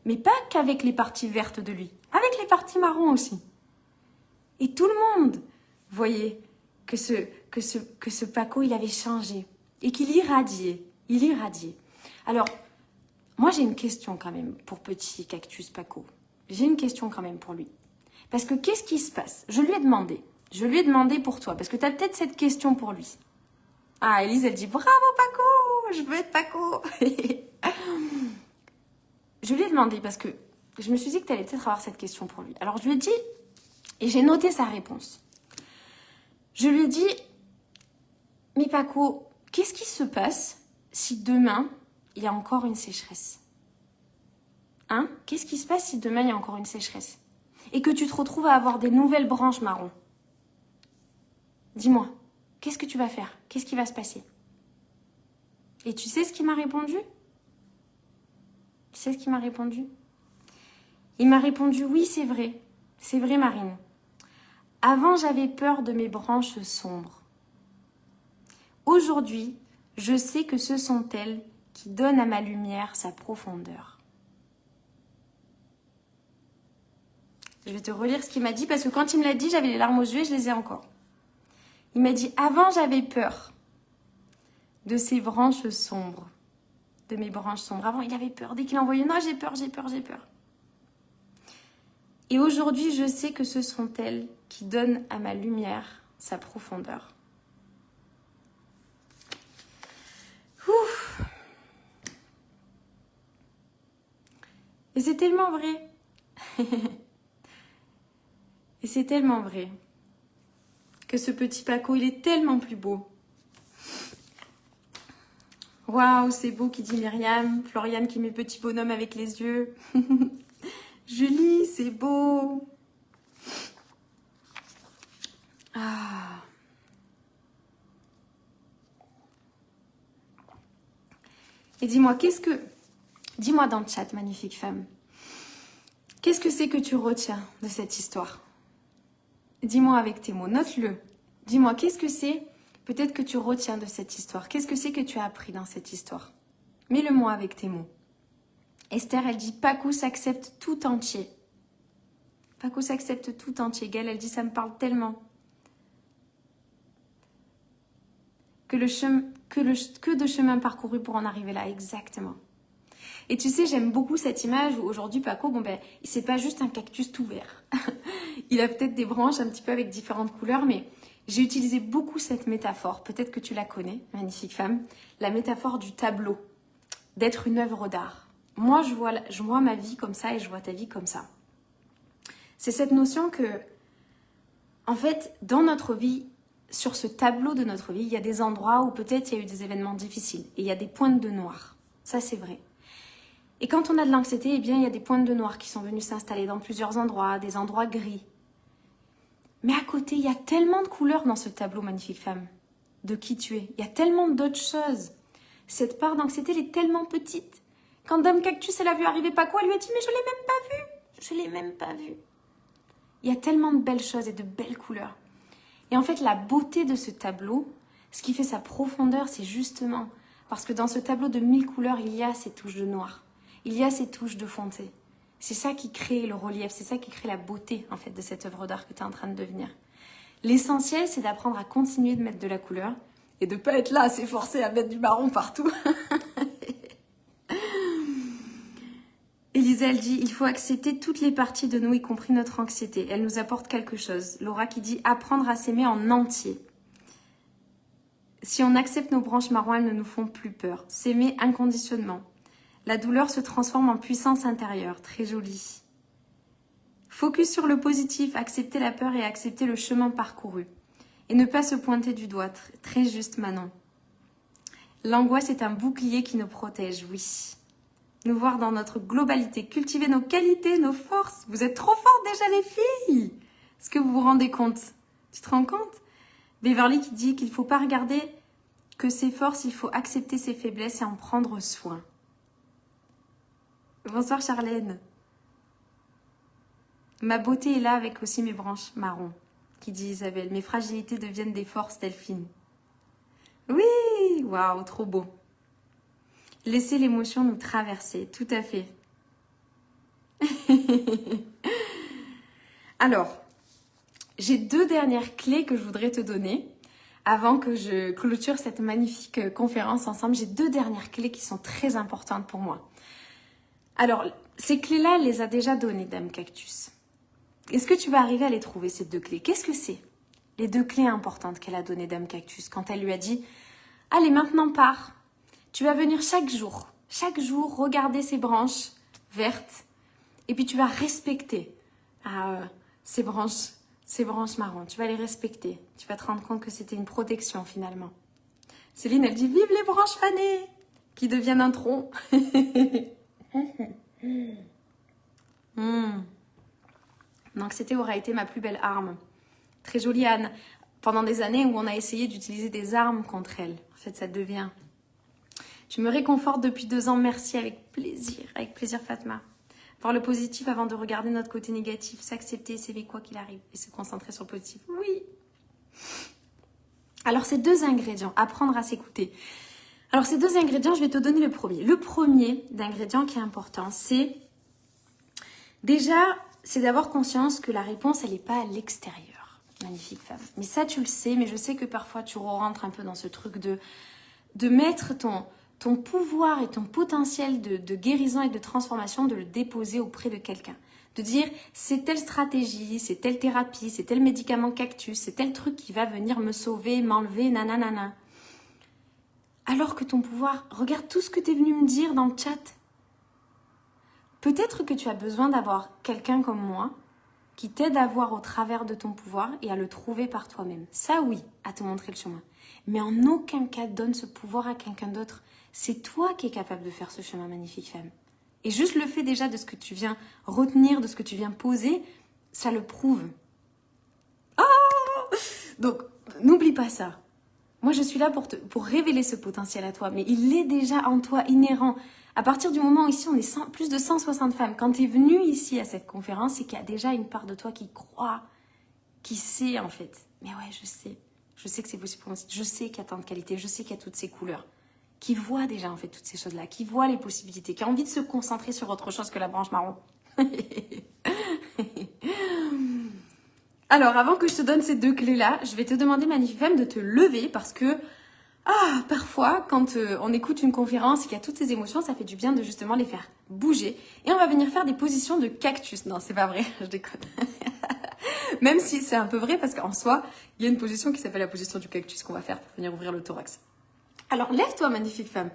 Mais pas qu'avec les parties vertes de lui. Avec les parties marron aussi. Et tout le monde voyait que ce Paco, il avait changé. Et qu'il irradiait. Il irradiait. Alors, moi, j'ai une question quand même pour petit cactus Paco. J'ai une question quand même pour lui. Parce que qu'est-ce qui se passe? Je lui ai demandé. Je lui ai demandé pour toi. Parce que tu as peut-être cette question pour lui. Ah, Elise, elle dit, bravo Paco, je veux être Paco. Je lui ai demandé parce que je me suis dit que tu allais peut-être avoir cette question pour lui. Alors, je lui ai dit, et j'ai noté sa réponse. Je lui ai dit, mais Paco, qu'est-ce qui se passe si demain, il y a encore une sécheresse? Hein? Qu'est-ce qui se passe si demain, il y a encore une sécheresse? Et que tu te retrouves à avoir des nouvelles branches marron? Dis-moi, qu'est-ce que tu vas faire? Qu'est-ce qui va se passer? Et tu sais ce qu'il m'a répondu? Tu sais ce qu'il m'a répondu? Il m'a répondu, oui, c'est vrai. C'est vrai, Marine. Avant, j'avais peur de mes branches sombres. Aujourd'hui, je sais que ce sont elles qui donnent à ma lumière sa profondeur. Je vais te relire ce qu'il m'a dit parce que quand il me l'a dit, j'avais les larmes aux yeux et je les ai encore. Il m'a dit, avant, j'avais peur de ces branches sombres. De mes branches sombres. Avant, il avait peur. Dès qu'il envoyait, non, j'ai peur, j'ai peur, j'ai peur. Et aujourd'hui, je sais que ce sont elles qui donnent à ma lumière sa profondeur. Ouf. Et c'est tellement vrai. Et c'est tellement vrai que ce petit Paco, il est tellement plus beau. Waouh, c'est beau, qui dit Myriam. Floriane qui met petit bonhomme avec les yeux. Julie, c'est beau. Ah. Et dis-moi, dis-moi dans le chat, magnifique femme. Qu'est-ce que c'est que tu retiens de cette histoire? Dis-moi avec tes mots, note-le. Dis-moi, qu'est-ce que c'est peut-être que tu retiens de cette histoire? Qu'est-ce que c'est que tu as appris dans cette histoire? Mets-le-moi avec tes mots. Esther, elle dit, Paco s'accepte tout entier. Paco s'accepte tout entier. Gaëlle, elle dit, ça me parle tellement. Que de chemin parcouru pour en arriver là, exactement. Et tu sais, j'aime beaucoup cette image où aujourd'hui, Paco, c'est pas juste un cactus tout vert. Il a peut-être des branches un petit peu avec différentes couleurs, mais j'ai utilisé beaucoup cette métaphore. Peut-être que tu la connais, magnifique femme. La métaphore du tableau, d'être une œuvre d'art. Moi, je vois ma vie comme ça et je vois ta vie comme ça. C'est cette notion que, en fait, dans notre vie, sur ce tableau de notre vie, il y a des endroits où peut-être il y a eu des événements difficiles et il y a des pointes de noir. Ça, c'est vrai. Et quand on a de l'anxiété, eh bien, il y a des pointes de noir qui sont venues s'installer dans plusieurs endroits, des endroits gris. Mais à côté, il y a tellement de couleurs dans ce tableau, magnifique femme, de qui tu es. Il y a tellement d'autres choses. Cette part d'anxiété, elle est tellement petite. Quand Dame Cactus, elle a vu arriver Paco, elle lui a dit « Mais je l'ai même pas vu. Je l'ai même pas vu. » Il y a tellement de belles choses et de belles couleurs. Et en fait, la beauté de ce tableau, ce qui fait sa profondeur, c'est justement parce que dans ce tableau de 1000 couleurs, il y a ces touches de noir. Il y a ces touches de foncé. C'est ça qui crée le relief, c'est ça qui crée la beauté en fait de cette œuvre d'art que tu es en train de devenir. L'essentiel, c'est d'apprendre à continuer de mettre de la couleur et de ne pas être là à s'efforcer à mettre du marron partout. Elisa, elle dit, il faut accepter toutes les parties de nous, y compris notre anxiété. Elle nous apporte quelque chose. Laura qui dit, apprendre à s'aimer en entier. Si on accepte nos branches marron, elles ne nous font plus peur. S'aimer inconditionnellement. La douleur se transforme en puissance intérieure. Très joli. Focus sur le positif, accepter la peur et accepter le chemin parcouru. Et ne pas se pointer du doigt. Très juste, Manon. L'angoisse est un bouclier qui nous protège, oui. Nous voir dans notre globalité, cultiver nos qualités, nos forces. Vous êtes trop fortes déjà les filles. Est-ce que vous vous rendez compte? Tu te rends compte? Beverly qui dit qu'il ne faut pas regarder que ses forces, il faut accepter ses faiblesses et en prendre soin. Bonsoir Charlène. Ma beauté est là avec aussi mes branches marron, qui dit Isabelle. Mes fragilités deviennent des forces, Delphine. Oui, waouh, trop beau. Laisser l'émotion nous traverser, tout à fait. Alors, j'ai 2 dernières clés que je voudrais te donner avant que je clôture cette magnifique conférence ensemble. J'ai 2 dernières clés qui sont très importantes pour moi. Alors, ces clés-là, elle les a déjà données, Dame Cactus. Est-ce que tu vas arriver à les trouver, ces 2 clés? Qu'est-ce que c'est? Les 2 clés importantes qu'elle a données, Dame Cactus, quand elle lui a dit « Allez, maintenant pars. Tu vas venir chaque jour, regarder ces branches vertes et puis tu vas respecter ces branches marron. Tu vas les respecter. Tu vas te rendre compte que c'était une protection finalement. » Céline, elle dit « Vive les branches fanées qui deviennent un tronc. » L'anxiété aura été ma plus belle arme. Très jolie Anne. Pendant des années où on a essayé d'utiliser des armes contre elle. En fait, ça devient... Tu me réconfortes depuis 2 ans. Merci, avec plaisir Fatma. Voir le positif avant de regarder notre côté négatif. S'accepter, s'aimer quoi qu'il arrive. Et se concentrer sur le positif. Oui. Alors, ces 2 ingrédients. Apprendre à s'écouter. Alors, ces 2 ingrédients, je vais te donner le premier. Le premier d'ingrédient qui est important, c'est... Déjà, c'est d'avoir conscience que la réponse, elle n'est pas à l'extérieur. Magnifique femme. Mais ça, tu le sais. Mais je sais que parfois, tu rentres un peu dans ce truc de mettre ton pouvoir et ton potentiel de guérison et de transformation, de le déposer auprès de quelqu'un. De dire, c'est telle stratégie, c'est telle thérapie, c'est tel médicament cactus, c'est tel truc qui va venir me sauver, m'enlever, nanana. Alors que ton pouvoir, regarde tout ce que tu es venu me dire dans le chat. Peut-être que tu as besoin d'avoir quelqu'un comme moi qui t'aide à voir au travers de ton pouvoir et à le trouver par toi-même. Ça, oui, à te montrer le chemin. Mais en aucun cas, donne ce pouvoir à quelqu'un d'autre. C'est toi qui es capable de faire ce chemin, magnifique femme. Et juste le fait déjà de ce que tu viens retenir, de ce que tu viens poser, ça le prouve. Oh, donc, n'oublie pas ça. Moi, je suis là pour révéler ce potentiel à toi, mais il est déjà en toi, inhérent. À partir du moment où ici, on est plus de 160 femmes, quand tu es venue ici à cette conférence, c'est qu'il y a déjà une part de toi qui croit, qui sait en fait. Mais ouais, je sais. Je sais que c'est possible pour moi. Je sais qu'il y a tant de qualités, je sais qu'il y a toutes ces couleurs. Qui voit déjà en fait toutes ces choses-là, qui voit les possibilités, qui a envie de se concentrer sur autre chose que la branche marron. Alors, avant que je te donne ces 2 clés-là, je vais te demander, magnifique femme, de te lever parce que parfois, quand on écoute une conférence et qu'il y a toutes ces émotions, ça fait du bien de justement les faire bouger. Et on va venir faire des positions de cactus. Non, c'est pas vrai, je déconne. Même si c'est un peu vrai parce qu'en soi, il y a une position qui s'appelle la position du cactus qu'on va faire pour venir ouvrir le thorax. Alors, lève-toi, magnifique femme.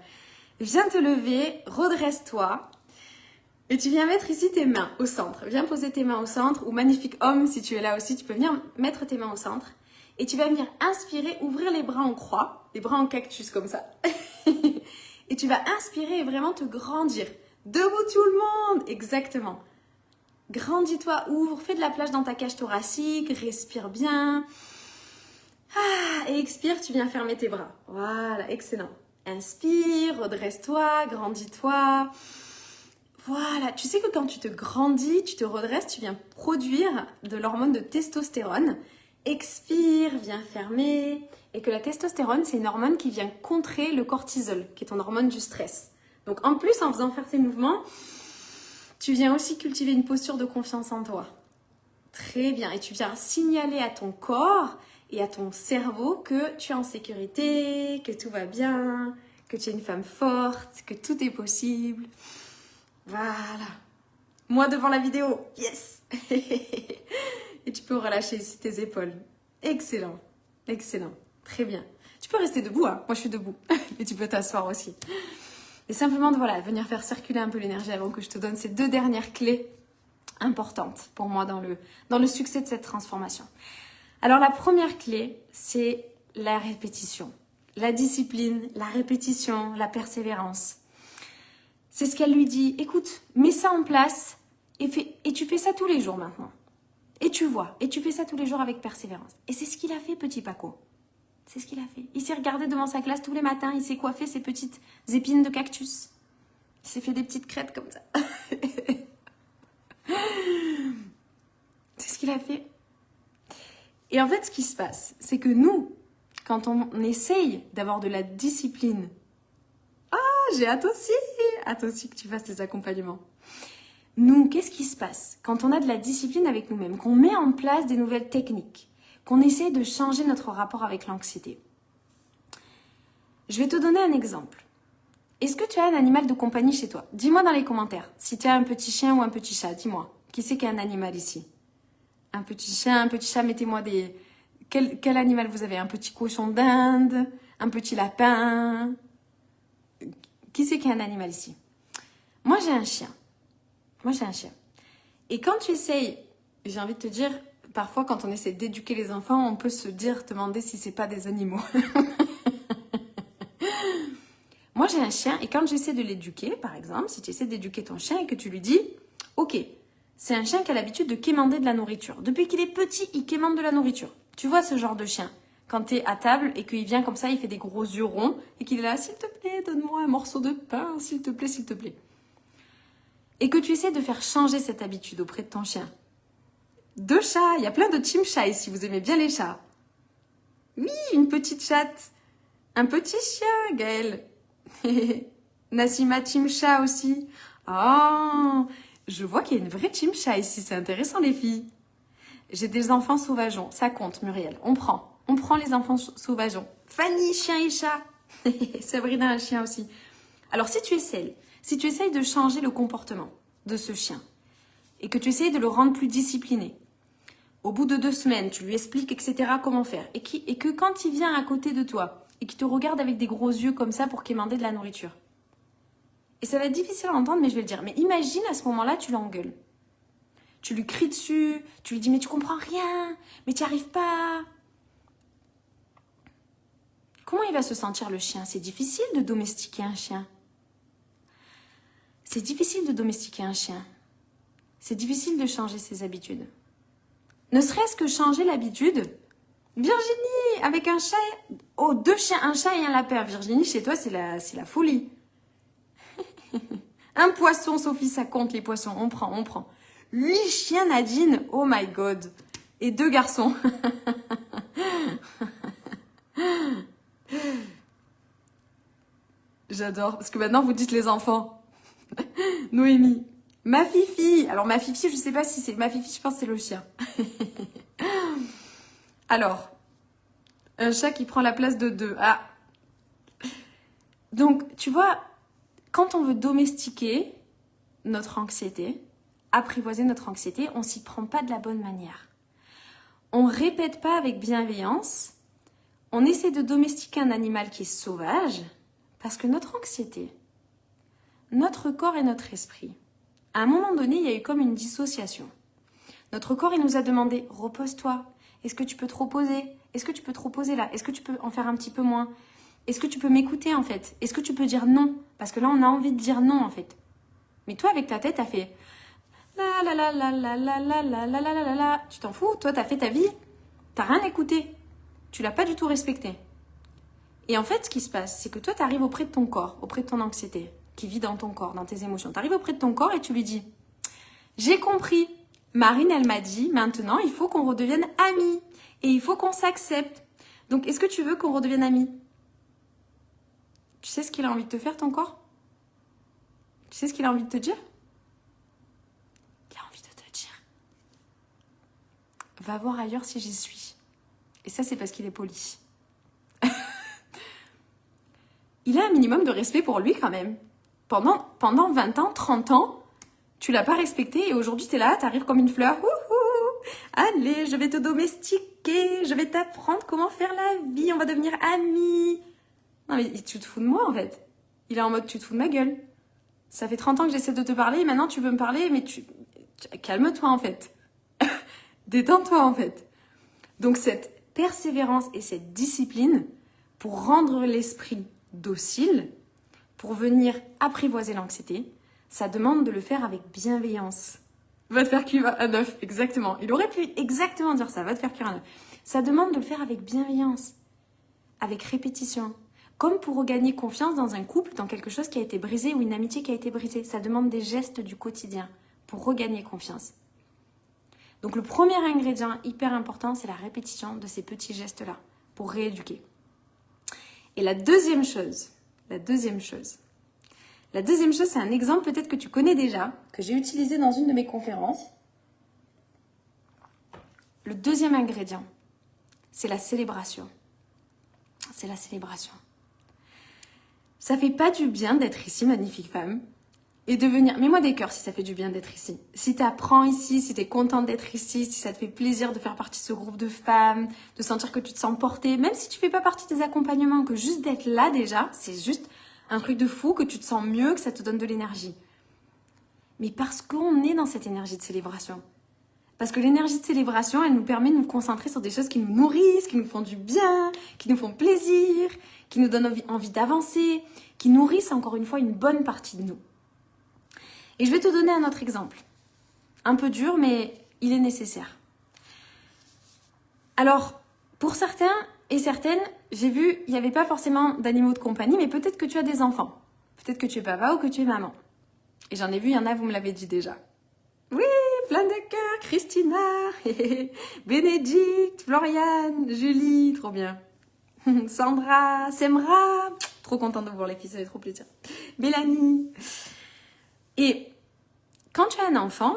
Viens te lever, redresse-toi. Et tu viens mettre ici tes mains au centre. Viens poser tes mains au centre. Ou magnifique homme, si tu es là aussi, tu peux venir mettre tes mains au centre. Et tu vas venir inspirer, ouvrir les bras en croix. Les bras en cactus comme ça. Et tu vas inspirer et vraiment te grandir. Debout tout le monde. Exactement. Grandis-toi, ouvre. Fais de la plage dans ta cage thoracique. Respire bien. Et expire, tu viens fermer tes bras. Voilà, excellent. Inspire, redresse-toi, grandis-toi. Voilà, tu sais que quand tu te grandis, tu te redresses, tu viens produire de l'hormone de testostérone. Expire, viens fermer. Et que la testostérone, c'est une hormone qui vient contrer le cortisol, qui est ton hormone du stress. Donc en plus, en faisant faire ces mouvements, tu viens aussi cultiver une posture de confiance en toi. Très bien. Et tu viens signaler à ton corps et à ton cerveau que tu es en sécurité, que tout va bien, que tu es une femme forte, que tout est possible. Voilà. Moi devant la vidéo. Yes. Et tu peux relâcher ici tes épaules. Excellent. Excellent. Très bien. Tu peux rester debout, hein. Moi je suis debout. Et tu peux t'asseoir aussi. Et simplement de voilà, venir faire circuler un peu l'énergie avant que je te donne ces 2 dernières clés importantes pour moi dans le succès de cette transformation. Alors la première clé, c'est la répétition. La discipline, la répétition, la persévérance. C'est ce qu'elle lui dit. Écoute, mets ça en place et tu fais ça tous les jours maintenant. Et tu vois, et tu fais ça tous les jours avec persévérance. Et c'est ce qu'il a fait, petit Paco. C'est ce qu'il a fait. Il s'est regardé devant sa classe tous les matins, il s'est coiffé ses petites épines de cactus. Il s'est fait des petites crêtes comme ça. C'est ce qu'il a fait. Et en fait, ce qui se passe, c'est que nous, quand on essaye d'avoir de la discipline, j'ai hâte aussi que tu fasses tes accompagnements. Nous, qu'est-ce qui se passe quand on a de la discipline avec nous-mêmes, qu'on met en place des nouvelles techniques, qu'on essaie de changer notre rapport avec l'anxiété? Je vais te donner un exemple. Est-ce que tu as un animal de compagnie chez toi? Dis-moi dans les commentaires si tu as un petit chien ou un petit chat. Dis-moi, qui c'est qui a un animal ici? Un petit chien, un petit chat, mettez-moi des... Quel animal vous avez? Un petit cochon d'Inde? Un petit lapin? Qui c'est qui a un animal ici? Moi, j'ai un chien. Et quand tu essayes, j'ai envie de te dire, parfois quand on essaie d'éduquer les enfants, on peut se demander si c'est pas des animaux. Moi, j'ai un chien et quand j'essaie de l'éduquer, par exemple, si tu essaies d'éduquer ton chien et que tu lui dis, ok, c'est un chien qui a l'habitude de quémander de la nourriture. Depuis qu'il est petit, il quémande de la nourriture. Tu vois ce genre de chien? Quand tu es à table et qu'il vient comme ça, il fait des gros yeux ronds et qu'il est là, s'il te plaît, donne-moi un morceau de pain, s'il te plaît, s'il te plaît. Et que tu essaies de faire changer cette habitude auprès de ton chien. 2 chats, il y a plein de team chats ici, vous aimez bien les chats. Oui, une petite chatte. Un petit chien, Gaëlle. Nassima team chat aussi. Oh, je vois qu'il y a une vraie team chat ici, c'est intéressant les filles. J'ai des enfants sauvageons, ça compte Muriel, on prend les enfants sauvageons. Fanny, chien et chat. Sabrina, un chien aussi. Alors si tu essayes de changer le comportement de ce chien et que tu essayes de le rendre plus discipliné, au bout de 2 semaines, tu lui expliques, etc., comment faire, et que quand il vient à côté de toi et qu'il te regarde avec des gros yeux comme ça pour quémander de la nourriture, et ça va être difficile à entendre, mais je vais le dire, mais imagine à ce moment-là, tu l'engueules. Tu lui cries dessus, tu lui dis, mais tu comprends rien, mais tu n'y arrives pas. Comment il va se sentir le chien? C'est difficile de domestiquer un chien. C'est difficile de domestiquer un chien. C'est difficile de changer ses habitudes. Ne serait-ce que changer l'habitude. Virginie, avec un chat, 2 chiens, un chat et un lapin. Virginie, chez toi, c'est la folie. Un poisson, Sophie, ça compte les poissons. On prend. 8 chiens, Nadine. Oh my God. Et 2 garçons. J'adore. Parce que maintenant, vous dites les enfants. Noémie. Ma fifi. Alors, ma fifi, je sais pas si c'est... Ma fifi, je pense que c'est le chien. Alors, un chat qui prend la place de 2. Ah. Donc, tu vois, quand on veut domestiquer notre anxiété, apprivoiser notre anxiété, on s'y prend pas de la bonne manière. On répète pas avec bienveillance. On essaie de domestiquer un animal qui est sauvage parce que notre anxiété, notre corps et notre esprit, à un moment donné, il y a eu comme une dissociation. Notre corps, il nous a demandé « Repose-toi. Est-ce que tu peux te reposer? Est-ce que tu peux te reposer là? Est-ce que tu peux en faire un petit peu moins? Est-ce que tu peux m'écouter en fait? Est-ce que tu peux dire non? Parce que là, on a envie de dire non en fait. Mais toi, avec ta tête, t'as fait la la la la la la la la la la la la. Tu t'en fous? Toi, t'as fait ta vie. T'as rien écouté. Tu l'as pas du tout respecté. Et en fait, ce qui se passe, c'est que toi, t'arrives auprès de ton corps, auprès de ton anxiété, qui vit dans ton corps, dans tes émotions. T'arrives auprès de ton corps et tu lui dis « J'ai compris. Marine, elle m'a dit, maintenant, il faut qu'on redevienne amis. Et il faut qu'on s'accepte. Donc, est-ce que tu veux qu'on redevienne amis ?» Tu sais ce qu'il a envie de te faire, ton corps? Tu sais ce qu'il a envie de te dire? Il a envie de te dire « Va voir ailleurs si j'y suis. » Et ça, c'est parce qu'il est poli. Il a un minimum de respect pour lui quand même. Pendant 20 ans, 30 ans, tu l'as pas respecté et aujourd'hui, tu es là, tu arrives comme une fleur. Allez, je vais te domestiquer, je vais t'apprendre comment faire la vie, on va devenir amis. Non mais tu te fous de moi en fait. Il est en mode tu te fous de ma gueule. Ça fait 30 ans que j'essaie de te parler et maintenant tu veux me parler, mais calme-toi en fait. Détends-toi en fait. Donc cette persévérance et cette discipline pour rendre l'esprit docile, pour venir apprivoiser l'anxiété, ça demande de le faire avec bienveillance. Va te faire cuire un œuf, exactement. Il aurait pu exactement dire ça, va te faire cuire un œuf. Ça demande de le faire avec bienveillance, avec répétition. Comme pour regagner confiance dans un couple, dans quelque chose qui a été brisé ou une amitié qui a été brisée. Ça demande des gestes du quotidien pour regagner confiance. Donc le premier ingrédient hyper important, c'est la répétition de ces petits gestes-là pour rééduquer. Et la deuxième chose, c'est un exemple peut-être que tu connais déjà, que j'ai utilisé dans une de mes conférences. Le deuxième ingrédient, c'est la célébration. C'est la célébration. Ça fait pas du bien d'être ici, magnifique femme, et de venir... Mets-moi des cœurs si ça fait du bien d'être ici. Si tu apprends ici, si tu es contente d'être ici, si ça te fait plaisir de faire partie de ce groupe de femmes, de sentir que tu te sens portée, même si tu fais pas partie des accompagnements, que juste d'être là déjà, c'est juste un truc de fou, que tu te sens mieux, que ça te donne de l'énergie. Mais parce qu'on est dans cette énergie de célébration. Parce que l'énergie de célébration, elle nous permet de nous concentrer sur des choses qui nous nourrissent, qui nous font du bien, qui nous font plaisir, qui nous donnent envie d'avancer, qui nourrissent encore une fois une bonne partie de nous. Et je vais te donner un autre exemple. Un peu dur, mais il est nécessaire. Alors, pour certains et certaines, j'ai vu, il n'y avait pas forcément d'animaux de compagnie, mais peut-être que tu as des enfants. Peut-être que tu es papa ou que tu es maman. Et j'en ai vu, il y en a, vous me l'avez dit déjà. Oui, plein de cœur, Christina, Bénédicte, Floriane, Julie, trop bien. Sandra, Semra, trop contente de vous voir les filles, ça fait trop plaisir. Mélanie. Et quand tu as un enfant,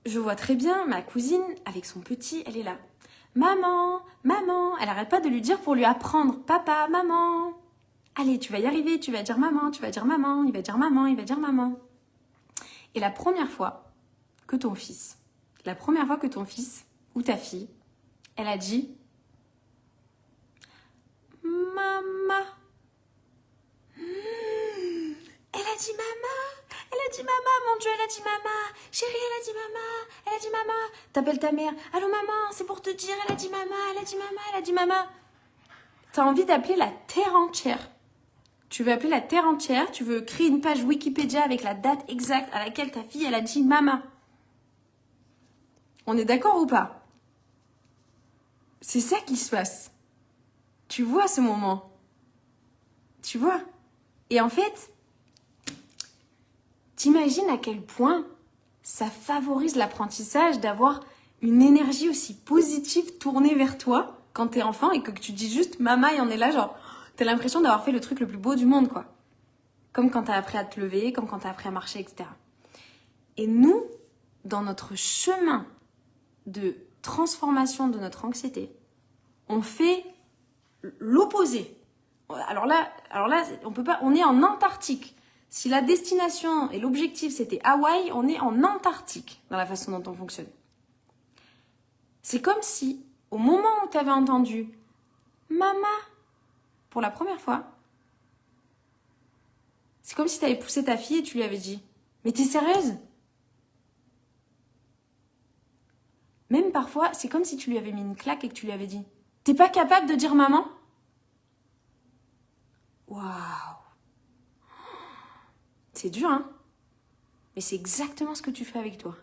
je vois très bien ma cousine avec son petit, elle est là. Maman, maman, elle n'arrête pas de lui dire pour lui apprendre. Papa, maman. Allez, tu vas y arriver, tu vas dire maman, tu vas dire maman, il va dire maman, il va dire maman. Et la première fois que ton fils ou ta fille, elle a dit maman. Elle a dit maman. Elle a dit maman, mon Dieu, elle a dit maman. Chérie, elle a dit maman. Elle a dit maman. T'appelles ta mère. Allô maman, c'est pour te dire, elle a dit maman, elle a dit maman, elle a dit maman. T'as envie d'appeler la terre entière. Tu veux appeler la terre entière, tu veux créer une page Wikipédia avec la date exacte à laquelle ta fille, elle a dit maman. On est d'accord ou pas? C'est ça qui se passe. Tu vois ce moment. Tu vois. Et en fait, t'imagines à quel point ça favorise l'apprentissage d'avoir une énergie aussi positive tournée vers toi quand t'es enfant et que tu dis juste maman et on est là genre t'as l'impression d'avoir fait le truc le plus beau du monde quoi. Comme quand t'as appris à te lever, comme quand t'as appris à marcher, etc. Et nous, dans notre chemin de transformation de notre anxiété, on fait l'opposé. Alors là, on peut pas, on est en Antarctique. Si la destination et l'objectif c'était Hawaï, on est en Antarctique dans la façon dont on fonctionne. C'est comme si, au moment où tu avais entendu « Maman » pour la première fois, c'est comme si tu avais poussé ta fille et tu lui avais dit « Mais t'es sérieuse ?» Même parfois, c'est comme si tu lui avais mis une claque et que tu lui avais dit « T'es pas capable de dire maman ?» Waouh! C'est dur, hein? Mais c'est exactement ce que tu fais avec toi.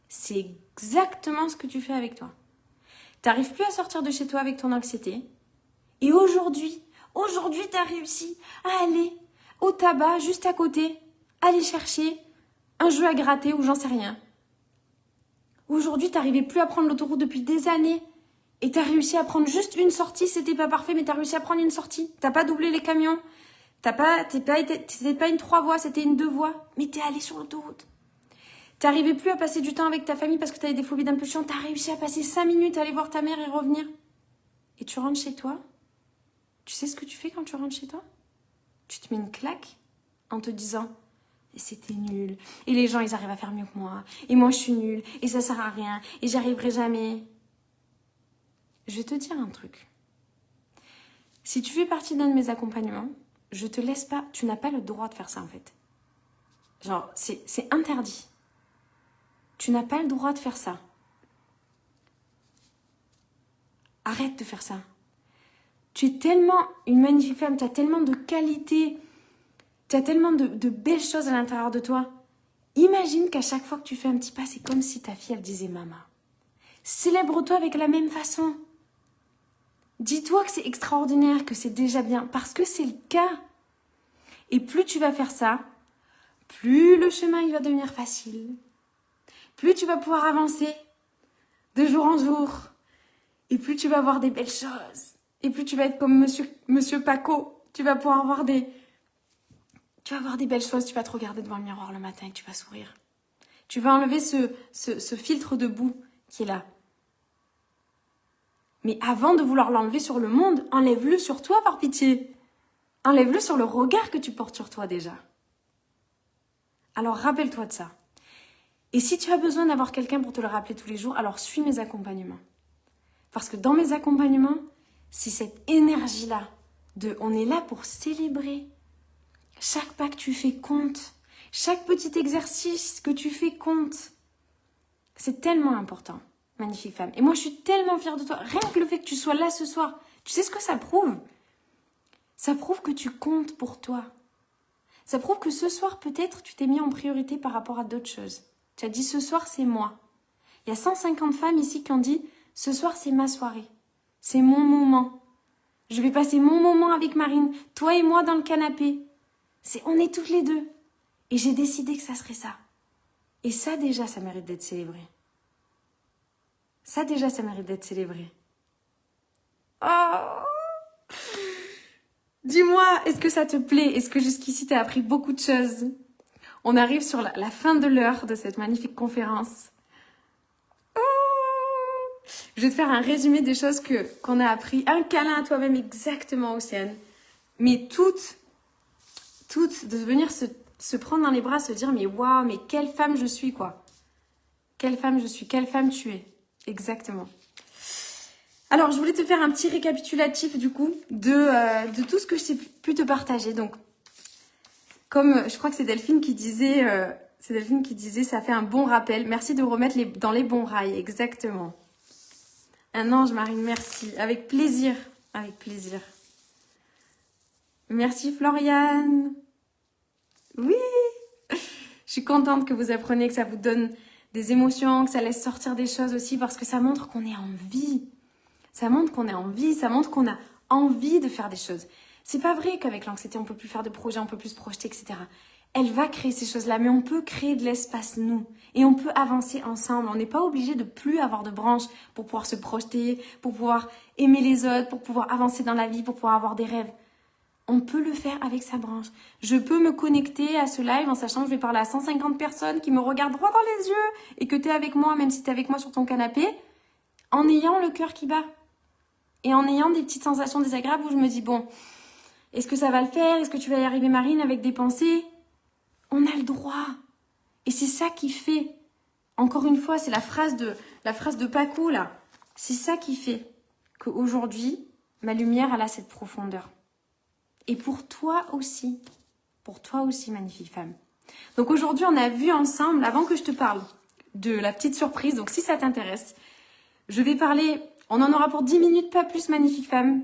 C'est exactement ce que tu fais avec toi. T'arrives plus à sortir de chez toi avec ton anxiété. Et aujourd'hui, t'as réussi à aller au tabac juste à côté, aller chercher un jeu à gratter ou j'en sais rien. Aujourd'hui, t'arrivais plus à prendre l'autoroute depuis des années. Et t'as réussi à prendre juste une sortie, c'était pas parfait, mais t'as réussi à prendre une sortie. T'as pas doublé les camions. C'était pas une 3 voies, c'était une 2 voies. Mais t'es allé sur l'autoroute. T'arrivais plus à passer du temps avec ta famille parce que t'avais des phobies d'impulsion. T'as réussi à passer 5 minutes à aller voir ta mère et revenir. Et tu rentres chez toi. Tu sais ce que tu fais quand tu rentres chez toi? Tu te mets une claque en te disant Et c'était nul. Et les gens, ils arrivent à faire mieux que moi. Et moi, je suis nulle. Et ça sert à rien. Et j'y arriverai jamais. Je vais te dire un truc. Si tu fais partie d'un de mes accompagnements, je te laisse pas, tu n'as pas le droit de faire ça en fait. Genre, c'est interdit. Tu n'as pas le droit de faire ça. Arrête de faire ça. Tu es tellement une magnifique femme, tu as tellement de qualités, tu as tellement de belles choses à l'intérieur de toi. Imagine qu'à chaque fois que tu fais un petit pas, c'est comme si ta fille, elle disait maman. Célèbre-toi avec la même façon. Dis-toi que c'est extraordinaire, que c'est déjà bien, parce que c'est le cas. Et plus tu vas faire ça, plus le chemin il va devenir facile. Plus tu vas pouvoir avancer de jour en jour. Et plus tu vas voir des belles choses. Et plus tu vas être comme monsieur Paco. Tu vas pouvoir voir tu vas voir des belles choses. Tu vas te regarder devant le miroir le matin et tu vas sourire. Tu vas enlever ce filtre de boue qui est là. Mais avant de vouloir l'enlever sur le monde, enlève-le sur toi par pitié. Enlève-le sur le regard que tu portes sur toi déjà. Alors rappelle-toi de ça. Et si tu as besoin d'avoir quelqu'un pour te le rappeler tous les jours, alors suis mes accompagnements. Parce que dans mes accompagnements, c'est cette énergie-là de on est là pour célébrer. Chaque pas que tu fais compte. Chaque petit exercice que tu fais compte. C'est tellement important. Magnifique femme. Et moi, je suis tellement fière de toi. Rien que le fait que tu sois là ce soir, tu sais ce que ça prouve? Ça prouve que tu comptes pour toi. Ça prouve que ce soir, peut-être, tu t'es mis en priorité par rapport à d'autres choses. Tu as dit, ce soir, c'est moi. Il y a 150 femmes ici qui ont dit, ce soir, c'est ma soirée. C'est mon moment. Je vais passer mon moment avec Marine, toi et moi dans le canapé. On est toutes les deux. Et j'ai décidé que ça serait ça. Et ça, déjà, ça mérite d'être célébré. Ça, déjà, ça mérite d'être célébré. Oh! Dis-moi, est-ce que ça te plaît? Est-ce que jusqu'ici, tu as appris beaucoup de choses? On arrive sur la fin de l'heure de cette magnifique conférence. Oh! Je vais te faire un résumé des choses qu'on a appris. Un câlin à toi-même, exactement, Océane. Mais toutes, de venir se prendre dans les bras, se dire, mais waouh, mais quelle femme je suis, quoi. Quelle femme je suis, quelle femme tu es. Exactement. Alors, je voulais te faire un petit récapitulatif, du coup, de tout ce que j'ai pu te partager. Donc, comme je crois que c'est Delphine qui disait, ça fait un bon rappel. Merci de remettre dans les bons rails, exactement. Un ange, Marine, merci. Avec plaisir, avec plaisir. Merci, Floriane. Oui, je suis contente que vous appreniez, que ça vous donne des émotions, que ça laisse sortir des choses aussi, parce que ça montre qu'on est en vie. Ça montre qu'on est en vie, ça montre qu'on a envie de faire des choses. C'est pas vrai qu'avec l'anxiété, on peut plus faire de projets, on peut plus se projeter, etc. Elle va créer ces choses-là, mais on peut créer de l'espace, nous. Et on peut avancer ensemble. On n'est pas obligé de plus avoir de branches pour pouvoir se projeter, pour pouvoir aimer les autres, pour pouvoir avancer dans la vie, pour pouvoir avoir des rêves. On peut le faire avec sa branche. Je peux me connecter à ce live en sachant que je vais parler à 150 personnes qui me regardent droit dans les yeux et que tu es avec moi, même si tu es avec moi sur ton canapé, en ayant le cœur qui bat. Et en ayant des petites sensations désagréables où je me dis, bon, est-ce que ça va le faire? Est-ce que tu vas y arriver, Marine, avec des pensées? On a le droit. Et c'est ça qui fait. Encore une fois, c'est la phrase de Paco, là. C'est ça qui fait qu'aujourd'hui, ma lumière, elle a cette profondeur. Et pour toi aussi, magnifique femme. Donc aujourd'hui, on a vu ensemble, avant que je te parle de la petite surprise, donc si ça t'intéresse, je vais parler, on en aura pour 10 minutes, pas plus, magnifique femme.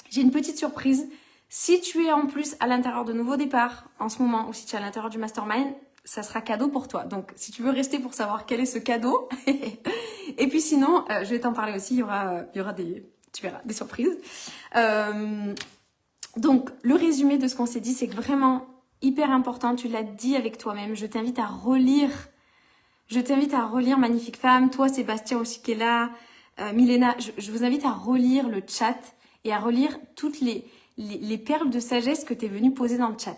J'ai une petite surprise. Si tu es en plus à l'intérieur de Nouveau Départ en ce moment, ou si tu es à l'intérieur du Mastermind, ça sera cadeau pour toi. Donc, si tu veux rester pour savoir quel est ce cadeau, et puis sinon, je vais t'en parler aussi, il y aura tu verras, des surprises. Donc, le résumé de ce qu'on s'est dit, c'est que vraiment, hyper important, tu l'as dit avec toi-même, je t'invite à relire, magnifique femme, toi Sébastien aussi qui est là, Milena, je vous invite à relire le chat et à relire toutes les perles de sagesse que tu es venue poser dans le chat.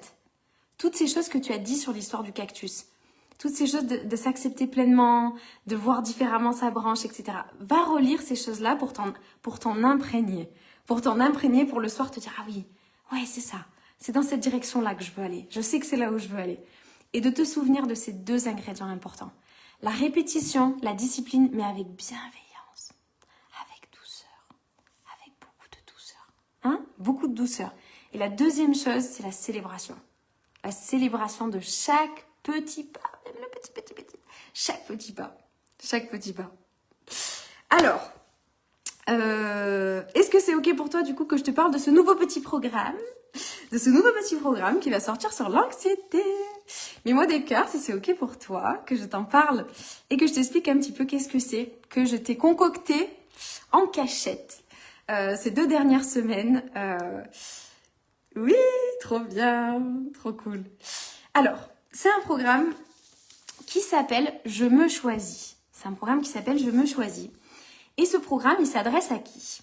Toutes ces choses que tu as dit sur l'histoire du cactus. Toutes ces choses de s'accepter pleinement, de voir différemment sa branche, etc. Va relire ces choses-là pour t'en imprégner. Pour t'en imprégner, pour le soir te dire, ah oui, ouais, c'est ça. C'est dans cette direction-là que je veux aller. Je sais que c'est là où je veux aller. et de te souvenir de ces 2 ingrédients importants. La répétition, la discipline, mais avec bienveillance, avec douceur, avec beaucoup de douceur. Hein? Beaucoup de douceur. Et la deuxième chose, c'est la célébration. La célébration de chaque petit pas, même le petit. Chaque petit pas. Chaque petit pas. Alors, est-ce que c'est ok pour toi du coup que je te parle de ce nouveau petit programme? De ce nouveau petit programme qui va sortir sur l'anxiété. Mais moi des cœurs, si c'est ok pour toi, que je t'en parle et que je t'explique un petit peu qu'est-ce que c'est, que je t'ai concocté en cachette ces 2 dernières semaines. Oui, trop bien, trop cool. Alors, c'est un programme qui s'appelle Je me choisis. C'est un programme qui s'appelle Je me choisis. Et ce programme, il s'adresse à qui?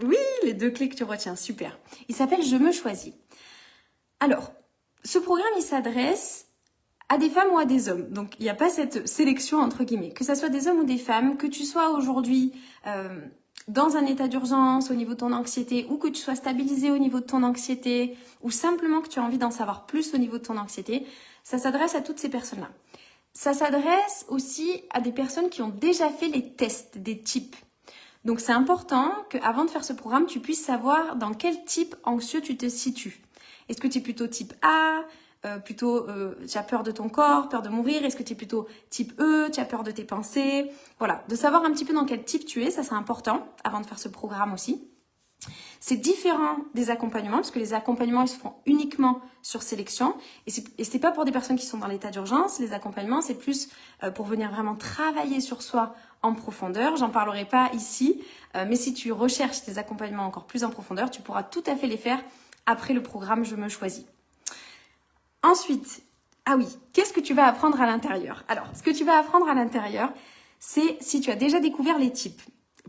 Oui, les 2 clés que tu retiens, super. Il s'appelle Je me choisis. Alors, ce programme, il s'adresse à des femmes ou à des hommes. Donc, il n'y a pas cette sélection entre guillemets. Que ce soit des hommes ou des femmes, que tu sois aujourd'hui dans un état d'urgence au niveau de ton anxiété, ou que tu sois stabilisé au niveau de ton anxiété, ou simplement que tu as envie d'en savoir plus au niveau de ton anxiété, ça s'adresse à toutes ces personnes-là. Ça s'adresse aussi à des personnes qui ont déjà fait les tests des types. Donc c'est important qu'avant de faire ce programme, tu puisses savoir dans quel type anxieux tu te situes. Est-ce que tu es plutôt type A, tu as peur de ton corps, peur de mourir? Est-ce que tu es plutôt type E, tu as peur de tes pensées? Voilà, de savoir un petit peu dans quel type tu es, ça c'est important avant de faire ce programme aussi. C'est différent des accompagnements, parce que les accompagnements, ils se font uniquement sur sélection. Et c'est pas pour des personnes qui sont dans l'état d'urgence. Les accompagnements, c'est plus pour venir vraiment travailler sur soi en profondeur. J'en parlerai pas ici, mais si tu recherches des accompagnements encore plus en profondeur, tu pourras tout à fait les faire après le programme Je me choisis. Ensuite, ah oui, qu'est-ce que tu vas apprendre à l'intérieur? Alors, ce que tu vas apprendre à l'intérieur, c'est si tu as déjà découvert les types.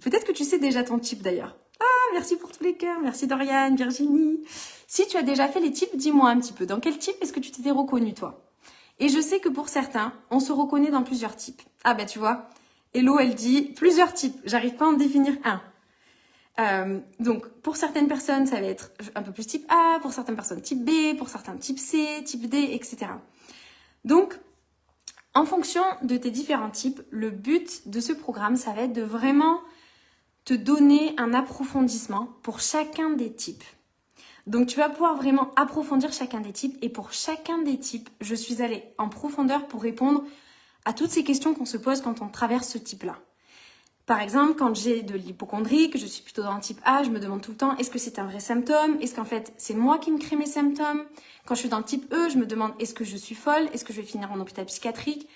Peut-être que tu sais déjà ton type d'ailleurs. Ah, merci pour tous les cœurs. Merci Doriane, Virginie. Si tu as déjà fait les types, dis-moi un petit peu. Dans quel type est-ce que tu t'étais reconnue, toi? Et je sais que pour certains, on se reconnaît dans plusieurs types. Ah ben, tu vois, Hello, elle dit plusieurs types. J'arrive pas à en définir un. Donc, pour certaines personnes, ça va être un peu plus type A. Pour certaines personnes, type B. Pour certains, type C, type D, etc. Donc, en fonction de tes différents types, le but de ce programme, ça va être de vraiment te donner un approfondissement pour chacun des types. Donc, tu vas pouvoir vraiment approfondir chacun des types. Et pour chacun des types, je suis allée en profondeur pour répondre à toutes ces questions qu'on se pose quand on traverse ce type-là. Par exemple, quand j'ai de l'hypocondrie, que je suis plutôt dans le type A, je me demande tout le temps, est-ce que c'est un vrai symptôme? Est-ce qu'en fait, c'est moi qui me crée mes symptômes? Quand je suis dans le type E, je me demande, est-ce que je suis folle? Est-ce que je vais finir en hôpital psychiatrique?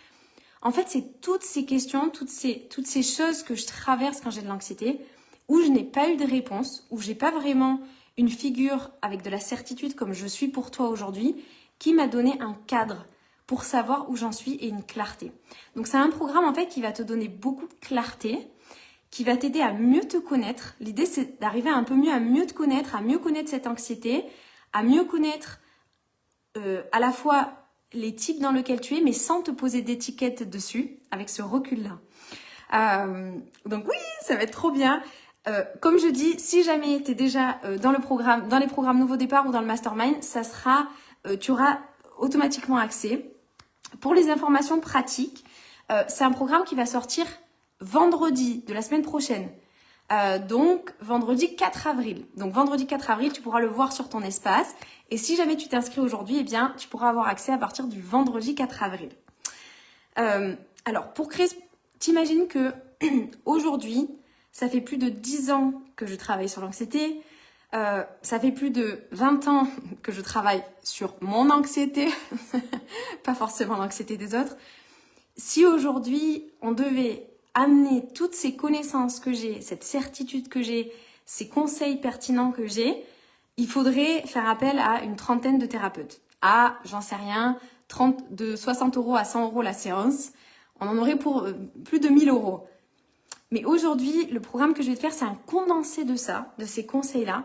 En fait, c'est toutes ces questions, toutes ces choses que je traverse quand j'ai de l'anxiété, où je n'ai pas eu de réponse, où j'ai pas vraiment une figure avec de la certitude comme je suis pour toi aujourd'hui, qui m'a donné un cadre pour savoir où j'en suis et une clarté. Donc c'est un programme en fait qui va te donner beaucoup de clarté, qui va t'aider à mieux te connaître. L'idée c'est d'arriver un peu mieux à mieux te connaître, à mieux connaître cette anxiété, à mieux connaître à la fois les types dans lesquels tu es, mais sans te poser d'étiquette dessus, avec ce recul-là. Donc oui, ça va être trop bien. Comme je dis, si jamais tu es déjà dans le programme, dans les programmes Nouveau Départ ou dans le Mastermind, ça sera, tu auras automatiquement accès. Pour les informations pratiques, c'est un programme qui va sortir vendredi de la semaine prochaine. Donc vendredi 4 avril. Donc vendredi 4 avril, tu pourras le voir sur ton espace. Et si jamais tu t'inscris aujourd'hui, eh bien, tu pourras avoir accès à partir du vendredi 4 avril. Alors, pour créer, t'imagines que aujourd'hui, ça fait plus de 10 ans que je travaille sur l'anxiété. Ça fait plus de 20 ans que je travaille sur mon anxiété, pas forcément l'anxiété des autres. Si aujourd'hui, on devait amener toutes ces connaissances que j'ai, cette certitude que j'ai, ces conseils pertinents que j'ai, il faudrait faire appel à une trentaine de thérapeutes. Ah, j'en sais rien, de 60 € à 100 € la séance. On en aurait pour plus de 1000 €. Mais aujourd'hui, le programme que je vais te faire, c'est un condensé de ça, de ces conseils-là.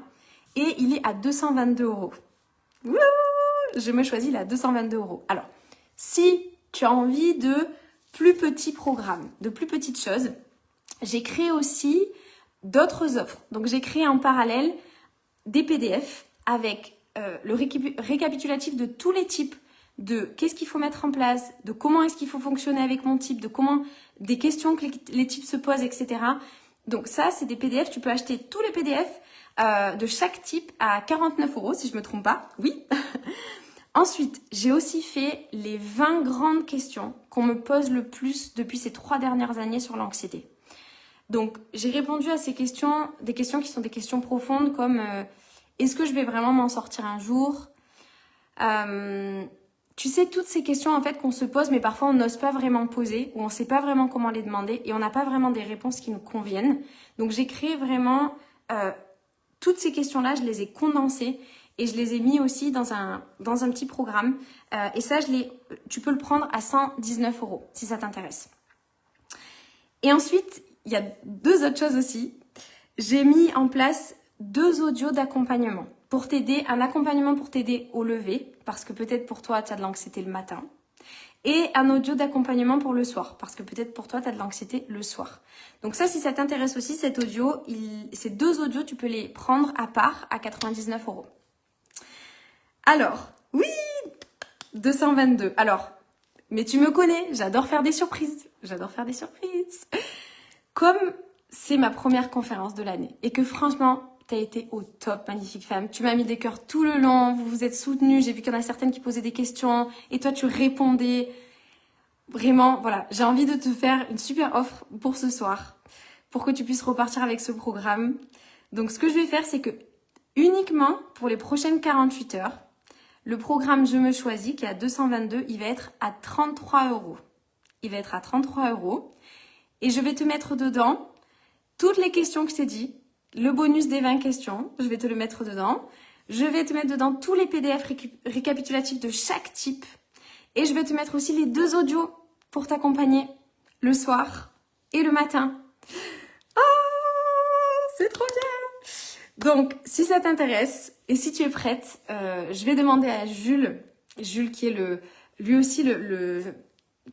Et il est à 222 €. Wouh! Je me choisis, il est à 222 €. Alors, si tu as envie de plus petits programmes, de plus petites choses, j'ai créé aussi d'autres offres. Donc, j'ai créé en parallèle des PDF avec le récapitulatif de tous les types de qu'est-ce qu'il faut mettre en place, de comment est-ce qu'il faut fonctionner avec mon type, de comment des questions que les types se posent, etc. Donc ça, c'est des PDF. Tu peux acheter tous les PDF de chaque type à 49 € si je me trompe pas. Oui. Ensuite, j'ai aussi fait les 20 grandes questions qu'on me pose le plus depuis ces 3 dernières années sur l'anxiété. Donc, j'ai répondu à ces questions, des questions qui sont des questions profondes comme est-ce que je vais vraiment m'en sortir un jour? Tu sais, toutes ces questions en fait qu'on se pose, mais parfois on n'ose pas vraiment poser, ou on ne sait pas vraiment comment les demander, et on n'a pas vraiment des réponses qui nous conviennent. Donc, j'ai créé vraiment toutes ces questions-là, je les ai condensées, et je les ai mis aussi dans un petit programme. Et ça, tu peux le prendre à 119 € si ça t'intéresse. Et ensuite, il y a 2 autres choses aussi. J'ai mis en place 2 audios d'accompagnement pour t'aider, un accompagnement pour t'aider au lever, parce que peut-être pour toi, tu as de l'anxiété le matin, et un audio d'accompagnement pour le soir, parce que peut-être pour toi, tu as de l'anxiété le soir. Donc ça, si ça t'intéresse aussi, ces 2 audios, tu peux les prendre à part à 99 €. Alors, oui, 222. Alors, mais tu me connais, j'adore faire des surprises. Comme c'est ma première conférence de l'année et que franchement, t'as été au top, magnifique femme. Tu m'as mis des cœurs tout le long, vous vous êtes soutenus. J'ai vu qu'il y en a certaines qui posaient des questions et toi, tu répondais. Vraiment, voilà, j'ai envie de te faire une super offre pour ce soir, pour que tu puisses repartir avec ce programme. Donc, ce que je vais faire, c'est que uniquement pour les prochaines 48 heures, le programme Je me choisis, qui est à 222, il va être à 33 €. Il va être à 33 € et je vais te mettre dedans toutes les questions que je t'ai dit, le bonus des 20 questions, je vais te le mettre dedans. Je vais te mettre dedans tous les PDF récapitulatifs de chaque type et je vais te mettre aussi les 2 audios pour t'accompagner le soir et le matin. Oh, c'est trop bien! Donc, si ça t'intéresse et si tu es prête, je vais demander à Jules qui est lui aussi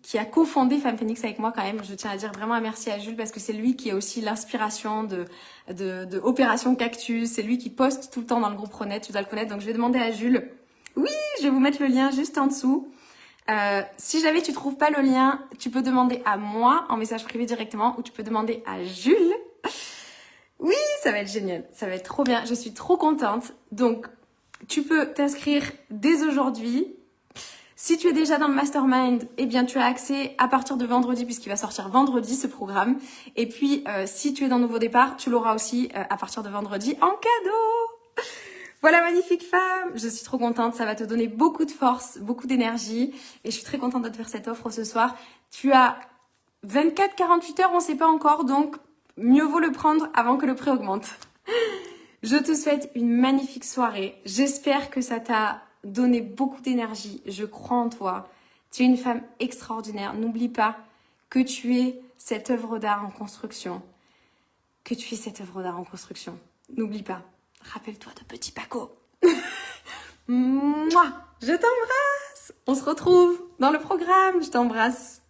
qui a cofondé Femme Phoenix avec moi quand même. Je tiens à dire vraiment un merci à Jules parce que c'est lui qui est aussi l'inspiration de Opération Cactus. C'est lui qui poste tout le temps dans le groupe Renette, tu dois le connaître. Donc, je vais demander à Jules. Oui, je vais vous mettre le lien juste en dessous. Si jamais tu trouves pas le lien, tu peux demander à moi en message privé directement ou tu peux demander à Jules. Oui, ça va être génial, ça va être trop bien, je suis trop contente. Donc, tu peux t'inscrire dès aujourd'hui. Si tu es déjà dans le mastermind, eh bien, tu as accès à partir de vendredi, puisqu'il va sortir vendredi ce programme. Et puis, si tu es dans Nouveau Départ, tu l'auras aussi à partir de vendredi en cadeau. Voilà, magnifique femme, je suis trop contente, ça va te donner beaucoup de force, beaucoup d'énergie. Et je suis très contente de te faire cette offre ce soir. Tu as 24-48 heures, on ne sait pas encore, donc mieux vaut le prendre avant que le prix augmente. Je te souhaite une magnifique soirée. J'espère que ça t'a donné beaucoup d'énergie. Je crois en toi. Tu es une femme extraordinaire. N'oublie pas que tu es cette œuvre d'art en construction. N'oublie pas. Rappelle-toi de petit Paco. Mouah, je t'embrasse. On se retrouve dans le programme. Je t'embrasse.